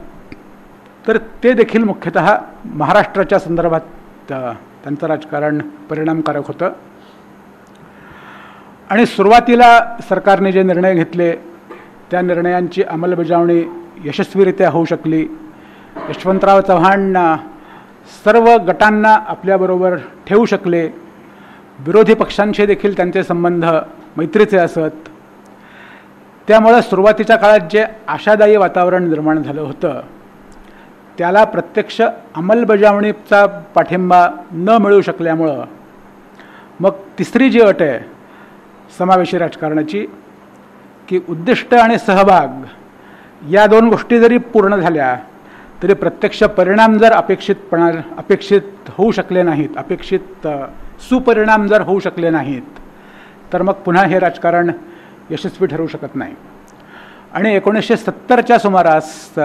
Speaker 1: तर ते देखील मुख्यतः महाराष्ट्राच्या संदर्भात त्यांचं राजकारण परिणामकारक होतं. आणि सुरुवातीला सरकारने जे निर्णय घेतले त्या निर्णयांची अंमलबजावणी यशस्वीरित्या होऊ शकली. यशवंतराव चव्हाण सर्व गटांना आपल्याबरोबर ठेवू शकले. विरोधी पक्षांशी देखील त्यांचे संबंध मैत्रीचे असत. त्यामुळे सुरुवातीच्या काळात जे आशादायी वातावरण निर्माण झालं होतं त्याला प्रत्यक्ष अंमलबजावणीचा पाठिंबा न मिळू शकल्यामुळं मग तिसरी जी अट आहे समावेशी राजकारणाची, की उद्दिष्ट आणि सहभाग या दोन गोष्टी जरी पूर्ण झाल्या तरी प्रत्यक्ष परिणाम जर अपेक्षित होऊ शकले नाहीत, अपेक्षित सुपरिणाम जर होऊ शकले नाहीत तर मग पुन्हा हे राजकारण यशस्वी ठरू शकत नाही. आणि 1970च्या सुमारास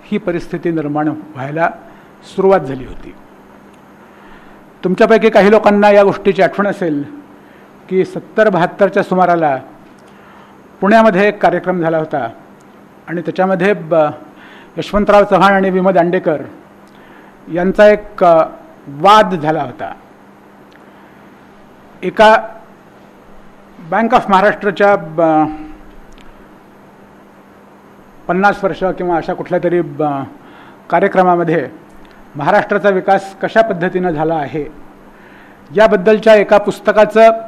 Speaker 1: ही परिस्थिती निर्माण व्हायला सुरुवात झाली होती. तुमच्यापैकी काही लोकांना या गोष्टीची आठवण असेल की 70-72च्या सुमाराला पुण्यामध्ये एक कार्यक्रम झाला होता आणि त्याच्यामध्ये यशवंतराव चव्हाण आणि विम दांडेकर यांचा एक वाद झाला होता. एका बँक ऑफ महाराष्ट्राच्या 50 वर्ष किंवा अशा कुठल्या तरी कार्यक्रमामध्ये महाराष्ट्राचा विकास कशा पद्धतीनं झाला आहे याबद्दलच्या एका पुस्तकाचं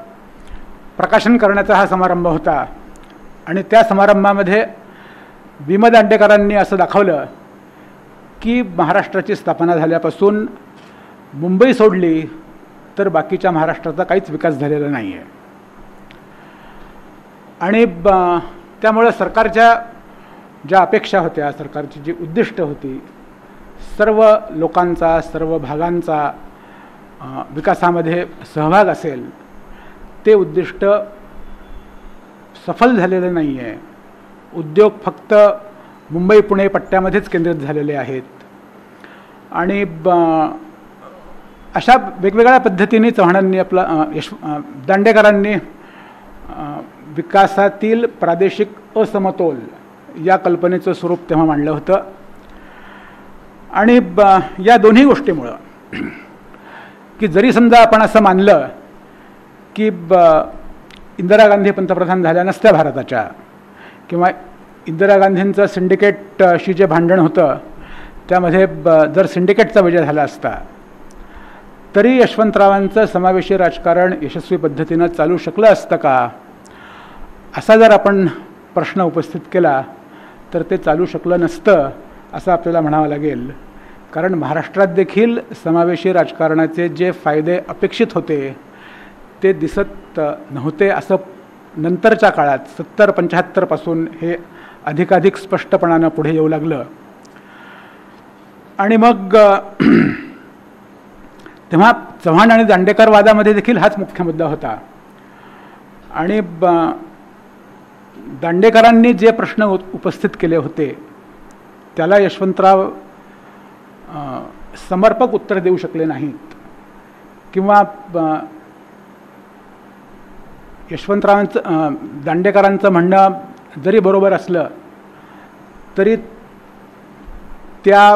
Speaker 1: प्रकाशन करण्याचा हा समारंभ होता. आणि त्या समारंभामध्ये विम दांडेकरांनी असं दाखवलं की महाराष्ट्राची स्थापना झाल्यापासून मुंबई सोडली तर बाकीच्या महाराष्ट्राचा काहीच विकास झालेला नाही आहे. आणि त्यामुळे सरकारच्या ज्या अपेक्षा होत्या, सरकारची जी उद्दिष्ट होती, सर्व लोकांचा, सर्व भागांचा विकासामध्ये सहभाग असेल, ते उद्दिष्ट सफल झालेलं नाही आहे. उद्योग फक्त मुंबई पुणे पट्ट्यामध्येच केंद्रित झालेले आहेत. आणि अशा वेगवेगळ्या पद्धतीने चव्हाणांनी दांडेकरांनी विकासातील प्रादेशिक असमतोल या कल्पनेचं स्वरूप तेव्हा मांडलं होतं. आणि या दोन्ही गोष्टीमुळं की जरी समजा आपण असं मानलं की इंदिरा गांधी पंतप्रधान झाल्या नसत्या भारताच्या, किंवा इंदिरा गांधींचं सिंडिकेटशी जे भांडण होतं त्यामध्ये जर सिंडिकेटचा विजय झाला असता तरी यशवंतरावांचं समावेशी राजकारण यशस्वी पद्धतीनं चालू शकलं असतं का, असा जर आपण प्रश्न उपस्थित केला तर ते चालू शकलं नसतं असं आपल्याला म्हणावं लागेल. कारण महाराष्ट्रात देखील समावेशी राजकारणाचे जे फायदे अपेक्षित होते ते दिसत नव्हते. असं नंतरच्या काळात 70-75 पासून हे अधिकाधिक स्पष्टपणानं पुढे येऊ लागलं. आणि मग तेव्हा चव्हाण आणि दांडेकर वादामध्ये देखील हाच मुख्य मुद्दा होता. आणि दांडेकरांनी जे प्रश्न उपस्थित केले होते त्याला यशवंतराव समर्पक उत्तर देऊ शकले नाहीत, किंवा यशवंतरावांचं दांडेकरांचं म्हणणं जरी बरोबर असलं तरी त्या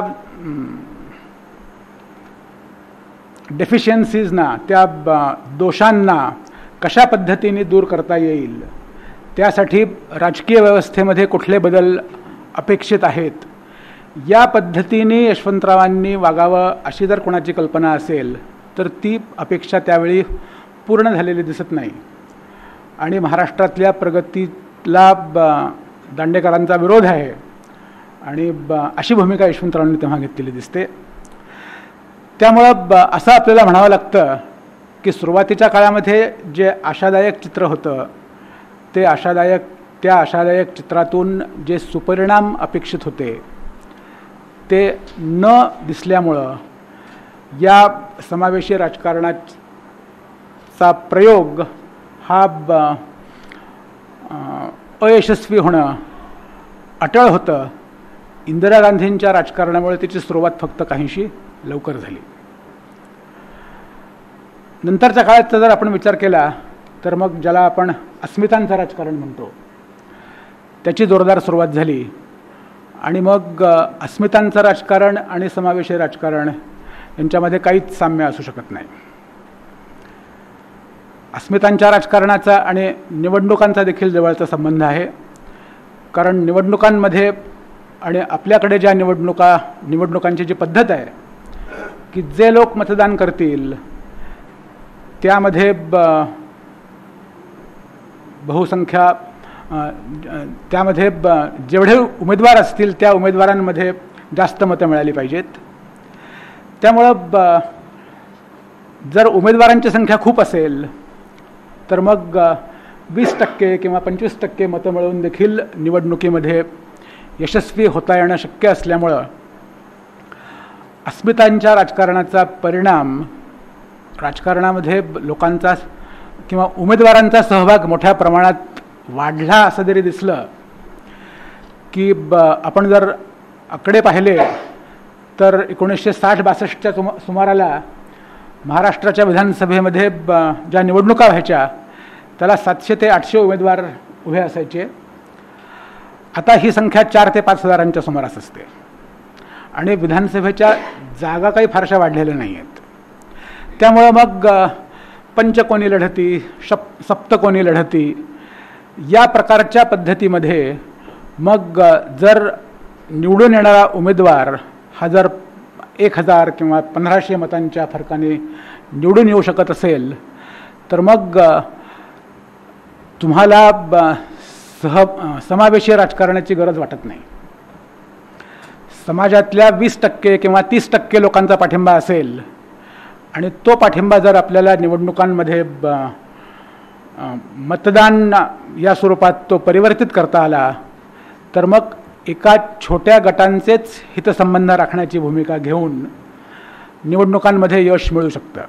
Speaker 1: डेफिशियन्सीजना, त्या दोषांना कशा पद्धतीने दूर करता येईल, त्यासाठी राजकीय व्यवस्थेमध्ये कुठले बदल अपेक्षित आहेत, या पद्धतीने यशवंतरावांनी वागावं अशी जर कोणाची कल्पना असेल तर ती अपेक्षा त्यावेळी पूर्ण झालेली दिसत नाही. आणि महाराष्ट्रातल्या प्रगतीला दांडेकरांचा विरोध आहे आणि अशी भूमिका यशवंतरावांनी तेव्हा घेतलेली दिसते. त्यामुळं असं आपल्याला म्हणावं लागतं की सुरुवातीच्या काळामध्ये जे आशादायक चित्र होतं ते आशादायक त्या आशादायक चित्रातून जे सुपरिणाम अपेक्षित होते ते न दिसल्यामुळं या समावेशी राजकारणाचा प्रयोग हा अयशस्वी होणं अटळ होतं. इंदिरा गांधींच्या राजकारणामुळे त्याची सुरुवात फक्त काहीशी लवकर झाली. नंतरच्या काळात जर आपण विचार केला तर मग ज्याला आपण अस्मितांचं राजकारण म्हणतो त्याची जोरदार सुरुवात झाली. आणि मग अस्मितांचं राजकारण आणि समावेशी राजकारण यांच्यामध्ये काहीच साम्य असू शकत नाही. अस्मितांच्या राजकारणाचा आणि निवडणुकांचा देखील जवळचा संबंध आहे. कारण निवडणुकांमध्ये आणि आपल्याकडे ज्या निवडणुकांची जी पद्धत आहे की जे लोक मतदान करतील त्यामध्ये बहुसंख्या त्यामध्ये जेवढे उमेदवार असतील त्या उमेदवारांमध्ये जास्त मतं मिळाली पाहिजेत. त्यामुळं जर उमेदवारांची संख्या खूप असेल तर मग 20% किंवा 25% मतं मिळवून देखील निवडणुकीमध्ये यशस्वी होता येणं शक्य असल्यामुळं अस्मितांच्या राजकारणाचा परिणाम राजकारणामध्ये लोकांचा किंवा उमेदवारांचा सहभाग मोठ्या प्रमाणात वाढला असं जरी दिसलं की आपण जर आकडे पाहिले तर 1960-62च्या सुमाराला महाराष्ट्राच्या विधानसभेमध्ये ज्या निवडणुका व्हायच्या त्याला 700 ते 800 उमेदवार उभे असायचे. आता ही संख्या 4 ते 5 हजारांच्या सुमारास असते. आणि विधानसभेच्या जागा काही फारशा वाढलेल्या नाही आहेत. त्यामुळं मग पंचकोनी लढती सप्तकोनी लढती या प्रकारच्या पद्धतीमध्ये मग जर निवडून येणारा उमेदवार हा जर 1000 किंवा 1500 मतांच्या फरकाने निवडून येऊ शकत असेल तर मग तुम्हाला समावेशी राजकारणाची गरज वाटत नाही. समाजातल्या 20% किंवा 30% लोकांचा पाठिंबा असेल आणि तो पाठिंबा जर आपल्याला निवडणुकांमध्ये मतदान या स्वरूपात तो परिवर्तित करता आला तर मग एका छोट्या गटांचेच हितसंबंध राखण्याची भूमिका घेऊन निवडणुकांमध्ये यश मिळू शकतं.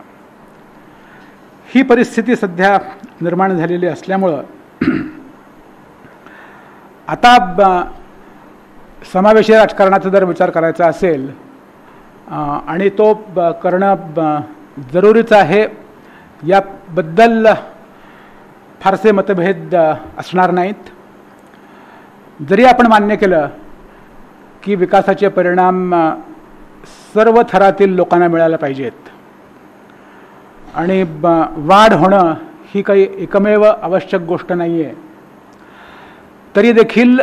Speaker 1: ही परिस्थिती सध्या निर्माण झालेली असल्यामुळं आता समावेशी राजकारणाचा जर विचार करायचा असेल आणि तो करणं जरुरीचं आहे याबद्दल फारसे मतभेद असणार नाहीत. जरी आपण मान्य केलं की विकासाचे परिणाम सर्व थरातील लोकांना मिळायला पाहिजेत आणि वाढ होणं ही काही एकमेव आवश्यक गोष्ट नाही आहे, तरी देखील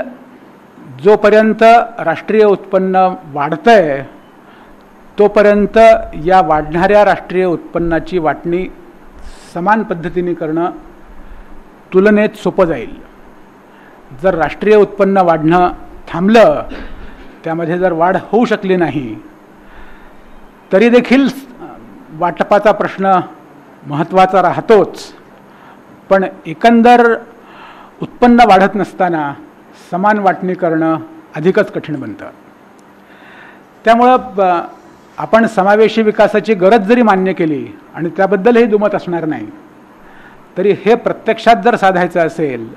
Speaker 1: जोपर्यंत राष्ट्रीय उत्पन्न वाढतंय तोपर्यंत या वाढणाऱ्या राष्ट्रीय उत्पन्नाची वाटणी समान पद्धतीने करणं तुलनेत सोपं जाईल. जर राष्ट्रीय उत्पन्न वाढणं थांबलं त्यामध्ये जर वाढ होऊ शकली नाही तरी देखील वाटपाचा प्रश्न महत्त्वाचा राहतोच. पण एकंदर उत्पन्न वाढत नसताना समान वाटणी करणं अधिकच कठीण बनतं. त्यामुळं आपण समावेशी विकासाची गरज जरी मान्य केली आणि त्याबद्दलही दुमत असणार नाही तरी हे प्रत्यक्षात जर साधायचं असेल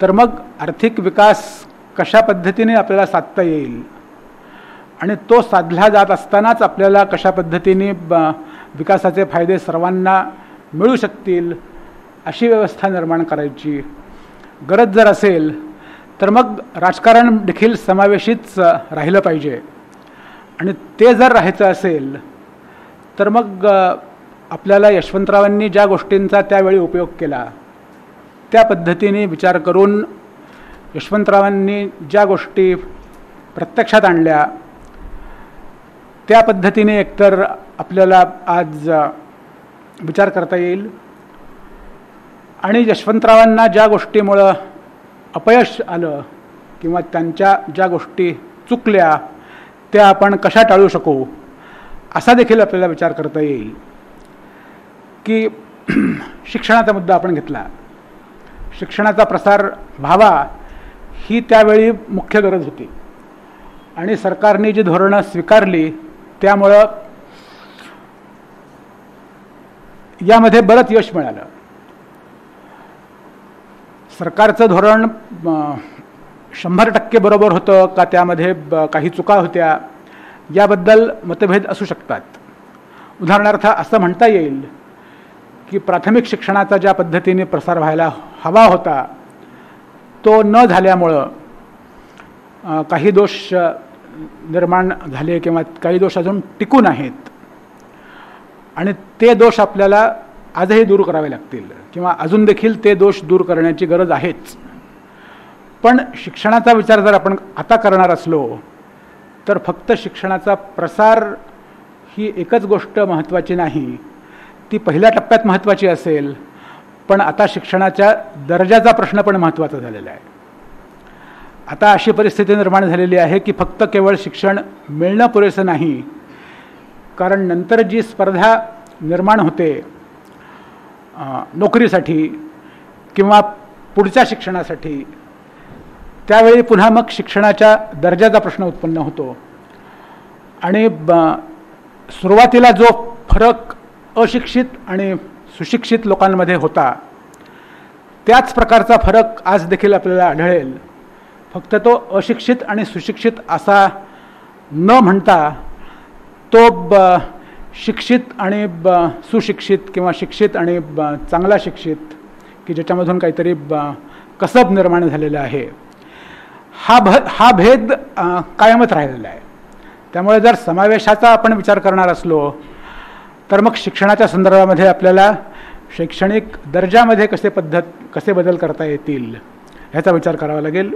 Speaker 1: तर मग आर्थिक विकास कशा पद्धतीने आपल्याला साधता येईल आणि तो साधला जात असतानाच आपल्याला कशा पद्धतीने विकासाचे फायदे सर्वांना मिळू शकतील अशी व्यवस्था निर्माण करायची गरज जर असेल तर मग राजकारण देखील समावेशीच राहिलं पाहिजे. आणि ते जर राहायचं असेल तर मग आपल्याला यशवंतरावांनी ज्या गोष्टींचा त्यावेळी उपयोग केला त्या पद्धतीने विचार करून यशवंतरावांनी ज्या गोष्टी प्रत्यक्षात आणल्या त्या पद्धतीने एकतर आपल्याला आज विचार करता येईल आणि यशवंतरावांना ज्या गोष्टीमुळं अपयश आलं किंवा त्यांच्या ज्या गोष्टी चुकल्या त्या आपण कशा टाळू शकू असा देखील आपल्याला विचार करता येईल. की शिक्षणाचा मुद्दा आपण घेतला. शिक्षणाचा प्रसार व्हावा ही त्यावेळी मुख्य गरज होती. आणि सरकारने जी धोरणं स्वीकारली त्यामुळं यामध्ये बरंच यश मिळालं. सरकारचं धोरण 100% बरोबर होतं का त्यामध्ये काही चुका होत्या याबद्दल मतभेद असू शकतात. उदाहरणार्थ असं म्हणता येईल की प्राथमिक शिक्षणाचा ज्या पद्धतीने प्रसार व्हायला हवा होता तो न झाल्यामुळं काही दोष निर्माण झाले किंवा काही दोष अजून टिकून आहेत आणि ते दोष आपल्याला आजही दूर करावे लागतील किंवा अजून देखील ते दोष दूर करण्याची गरज आहेच. पण शिक्षणाचा विचार जर आपण आता करणार असलो तर फक्त शिक्षणाचा प्रसार ही एकच गोष्ट महत्त्वाची नाही, ती पहिल्या टप्प्यात महत्त्वाची असेल, पण आता शिक्षणाच्या दर्जाचा प्रश्न पण महत्त्वाचा झालेला आहे. आता अशी परिस्थिती निर्माण झालेली आहे की फक्त केवळ शिक्षण मिळणं पुरेसं नाही, कारण नंतर जी स्पर्धा निर्माण होते नोकरीसाठी किंवा पुढच्या शिक्षणासाठी त्यावेळी पुन्हा मग शिक्षणाच्या दर्जाचा प्रश्न उत्पन्न होतो. आणि सुरुवातीला जो फरक अशिक्षित आणि सुशिक्षित लोकांमध्ये होता त्याच प्रकारचा फरक आज देखील आपल्याला आढळेल. फक्त तो अशिक्षित आणि सुशिक्षित असा न म्हणता तो शिक्षित आणि सुशिक्षित किंवा शिक्षित आणि चांगला शिक्षित की ज्याच्यामधून काहीतरी कसब निर्माण झालेला आहे हा भेद कायमच राहिलेला आहे. त्यामुळे जर समावेशाचा आपण विचार करणार असलो तर मग शिक्षणाच्या संदर्भामध्ये आपल्याला शैक्षणिक दर्जामध्ये कसे बदल करता येतील ह्याचा विचार करावा लागेल.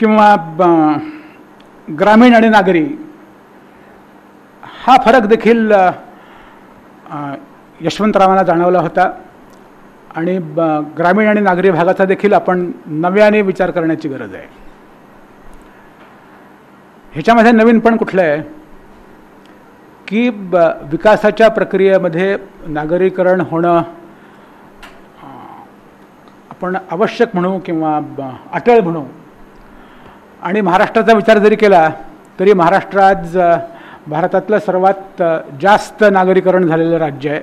Speaker 1: किंवा ग्रामीण आणि नागरी हा फरक देखील यशवंतरावांना जाणवला होता आणि ग्रामीण आणि नागरी भागाचा देखील आपण नव्याने विचार करण्याची गरज आहे. ह्याच्यामध्ये नवीन पण कुठलं आहे की विकासाच्या प्रक्रियेमध्ये नागरीकरण होणं आपण आवश्यक म्हणू किंवा अटळ म्हणू. आणि महाराष्ट्राचा विचार जरी केला तरी महाराष्ट्र आज भारतातलं सर्वात जास्त नागरीकरण झालेलं राज्य आहे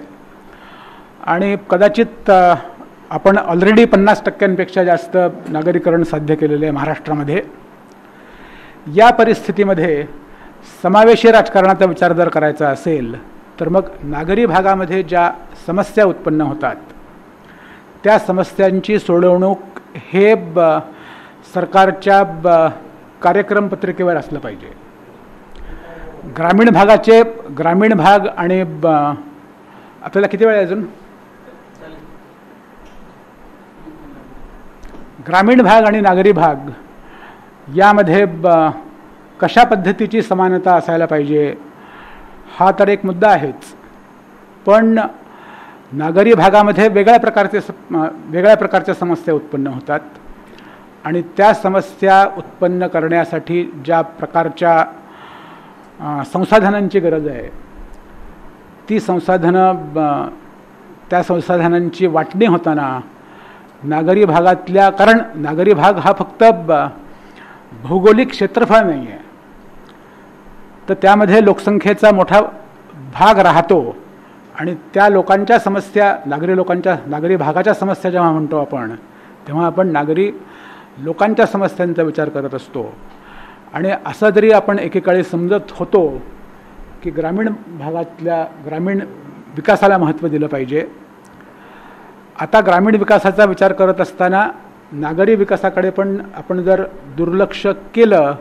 Speaker 1: आणि कदाचित आपण ऑलरेडी 50% जास्त नागरीकरण साध्य केलेलं आहे महाराष्ट्रामध्ये. या परिस्थितीमध्ये समावेशी राजकारणाचा विचार जर करायचा असेल तर मग नागरी भागामध्ये ज्या समस्या उत्पन्न होतात त्या समस्यांची सोडवणूक हे सरकारच्या कार्यक्रम पत्रिकेवर असलं पाहिजे. ग्रामीण भाग आणि आपल्याला किती वेळ आहे अजून? ग्रामीण भाग आणि नागरी भाग यामध्ये कशा पद्धतीची समानता असायला पाहिजे हा तर एक मुद्दा आहेच. पण नागरी भागामध्ये वेगळ्या प्रकारच्या समस्या उत्पन्न होतात आणि त्या समस्या उत्पन्न करण्यासाठी ज्या प्रकारच्या संसाधनांची गरज आहे ती त्या संसाधनांची वाटणी होताना नागरी भागातल्या, कारण नागरी भाग हा फक्त भौगोलिक क्षेत्रफळ नाही आहे तर त्यामध्ये लोकसंख्येचा मोठा भाग राहतो आणि त्या लोकांच्या समस्या नागरी भागाच्या समस्या जेव्हा म्हणतो आपण तेव्हा आपण नागरी लोकांच्या समस्यांचा विचार करत असतो. आणि असं जरी आपण एकेकाळी समजत होतो की ग्रामीण विकासाला महत्त्व दिलं पाहिजे, आता ग्रामीण विकासाचा विचार करत असताना नागरी विकासाकडे पण आपण जर दुर्लक्ष केलं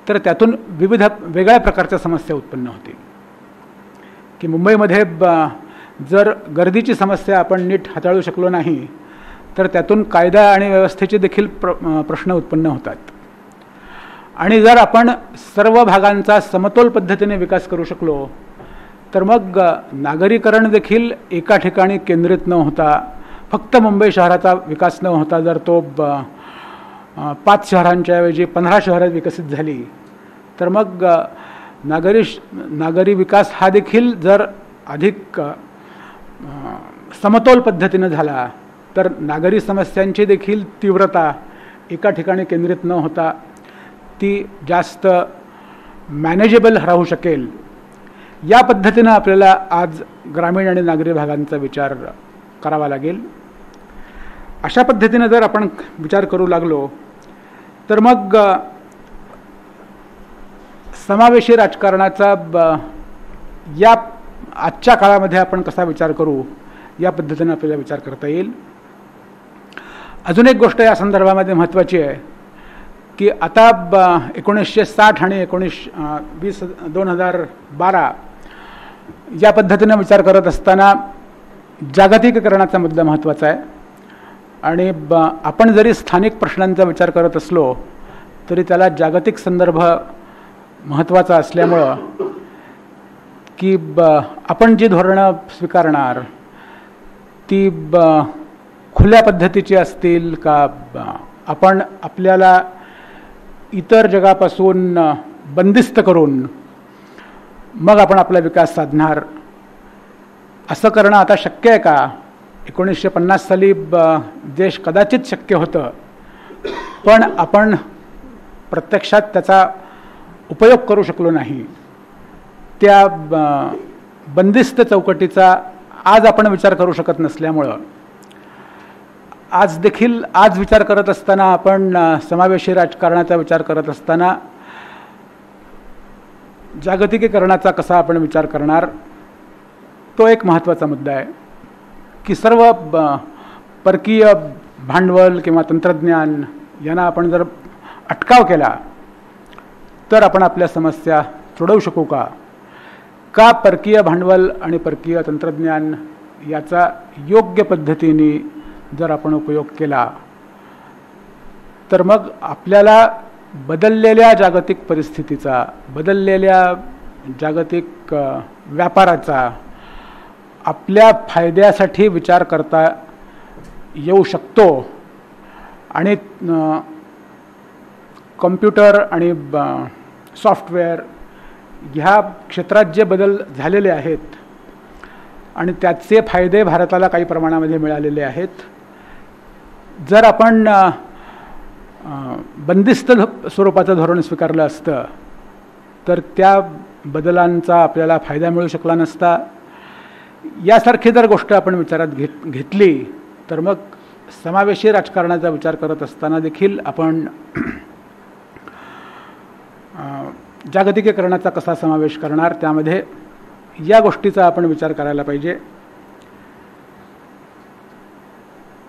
Speaker 1: तर त्यातून विविध वेगळ्या प्रकारच्या समस्या उत्पन्न होतील. की मुंबईमध्ये जर गर्दीची समस्या आपण नीट हाताळू शकलो नाही तर त्यातून कायदा आणि व्यवस्थेचे देखील प्रश्न उत्पन्न होतात. आणि जर आपण सर्व भागांचा समतोल पद्धतीने विकास करू शकलो तर मग नागरीकरण देखील एका ठिकाणी केंद्रित न होता फक्त मुंबई शहराचा विकास न होता जर तो 5 शहरांच्या ऐवजी 15 शहरात विकसित झाली तर मग नागरी विकास हा देखील जर अधिक समतोल पद्धतीनं झाला तर नागरी समस्यांची देखील तीव्रता एका ठिकाणी केंद्रित न होता ती जास्त मॅनेजेबल राहू शकेल. या पद्धतीनं आपल्याला आज ग्रामीण आणि नागरी भागांचा विचार करावा लागेल. अशा पद्धतीनं जर आपण विचार करू लागलो तर मग समावेशी राजकारणाचा या आजच्या काळामध्ये आपण कसा विचार करू या पद्धतीनं आपल्याला विचार करता येईल. अजून एक गोष्ट या संदर्भामध्ये महत्त्वाची आहे की आता 1960 आणि 2012 या पद्धतीनं विचार करत असताना जागतिकीकरणाचा मुद्दा महत्त्वाचा आहे आणि आपण जरी स्थानिक प्रश्नांचा विचार करत असलो तरी त्याला जागतिक संदर्भ महत्त्वाचा असल्यामुळं की आपण जी धोरणं स्वीकारणार ती खुल्या पद्धतीची असतील का आपण आपल्याला इतर जगापासून बंदिस्त करून मग आपण आपला विकास साधणार असं करणं आता शक्य आहे का. 1950 साली देश कदाचित शक्य होतं पण आपण प्रत्यक्षात त्याचा उपयोग करू शकलो नाही. त्या बंदिस्त चौकटीचा आज आपण विचार करू शकत नसल्यामुळं आज विचार करत असताना आपण समावेशी राजकारणाचा विचार करत असताना जागतिकीकरणाचा कसा आपण विचार करणार तो एक महत्त्वाचा मुद्दा आहे की सर्व परकीय भांडवल किंवा तंत्रज्ञान यांना आपण जर अटकाव केला तर आपण आपल्या समस्या सोडवू शकू का परकीय भांडवल आणि परकीय तंत्रज्ञान याचा योग्य पद्धतीने जर आपण उपयोग केला तर मग आपल्याला बदललेल्या जागतिक परिस्थितीचा बदललेल्या जागतिक व्यापाराचा आपल्या फायद्यासाठी विचार करता येऊ शकतो. आणि कॉम्प्युटर आणि सॉफ्टवेअर ह्या क्षेत्रात जे बदल झालेले आहेत आणि त्याचे फायदे भारताला काही प्रमाणामध्ये मिळालेले आहेत. जर आपण बंदिस्त स्वरूपाचं धोरण स्वीकारलं असतं तर त्या बदलांचा आपल्याला फायदा मिळू शकला नसता. यासारखी जर गोष्ट आपण विचारात घेतली तर मग समावेशी राजकारणाचा विचार करत असताना देखील आपण जागतिकीकरणाचा कसा समावेश करणार त्यामध्ये या गोष्टीचा आपण विचार करायला पाहिजे.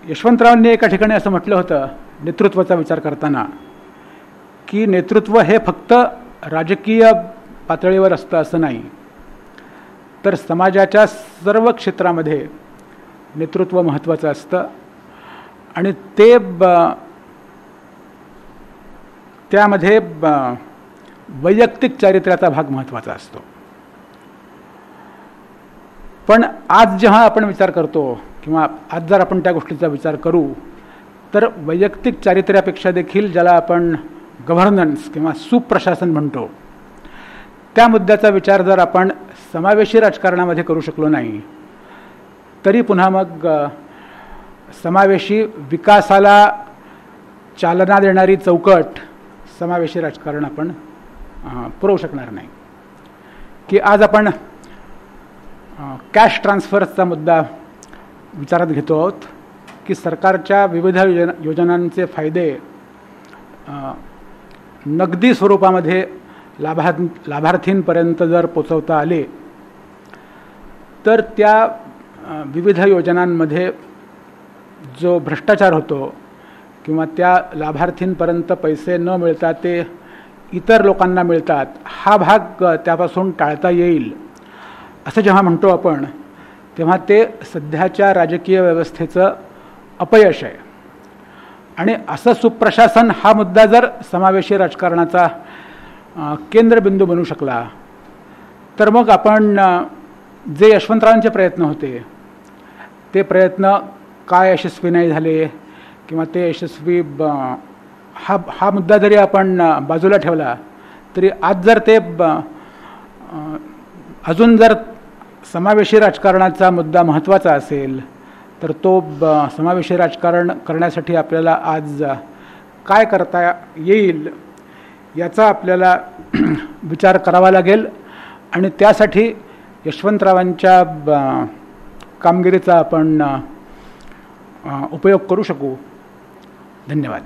Speaker 1: यशवंतरावांनी एका ठिकाणी असं म्हटलं होतं नेतृत्वाचा विचार करताना की नेतृत्व हे फक्त राजकीय पातळीवर असतं असं नाही तर समाजाच्या सर्व क्षेत्रामध्ये नेतृत्व महत्त्वाचं असतं आणि ते त्यामध्ये वैयक्तिक चारित्र्याचा भाग महत्त्वाचा असतो. पण आज जेव्हा आपण विचार करतो किंवा आज जर आपण त्या गोष्टीचा विचार करू तर वैयक्तिक चारित्र्यापेक्षा देखील ज्याला आपण गव्हर्नन्स किंवा सुप्रशासन म्हणतो त्या मुद्द्याचा विचार जर आपण समावेशी राजकारणामध्ये करू शकलो नाही तरी पुन्हा मग समावेशी विकासाला चालना देणारी चौकट समावेशी राजकारण आपण पुरवू शकणार नाही. की आज आपण कॅश ट्रान्सफरचा मुद्दा विचारात घेतो आहोत की सरकारच्या विविध योजनांचे फायदे नगदी स्वरूपामध्ये लाभार्थींपर्यंत जर पोचवता आले तर त्या विविध योजनांमध्ये जो भ्रष्टाचार होतो किंवा त्या लाभार्थींपर्यंत पैसे न मिळता ते इतर लोकांना मिळतात हा भाग त्यापासून टाळता येईल असं जेव्हा म्हणतो आपण तेव्हा ते सध्याच्या राजकीय व्यवस्थेचं अपयश आहे. आणि असं सुप्रशासन हा मुद्दा जर समावेशी राजकारणाचा केंद्रबिंदू बनू शकला तर मग आपण जे यशवंतरावांचे प्रयत्न होते ते प्रयत्न काय यशस्वी नाही झाले किंवा ते यशस्वी हा मुद्दा जरी आपण बाजूला ठेवला तरी आज जर ते अजून जर समावेशी राजकारणाचा मुद्दा महत्त्वाचा असेल तर तो समावेशी राजकारण करण्यासाठी आपल्याला आज काय करता येईल याचा आपल्याला विचार करावा लागेल आणि त्यासाठी यशवंतरावांच्या कामगिरीचा आपण उपयोग करू शकू. धन्यवाद.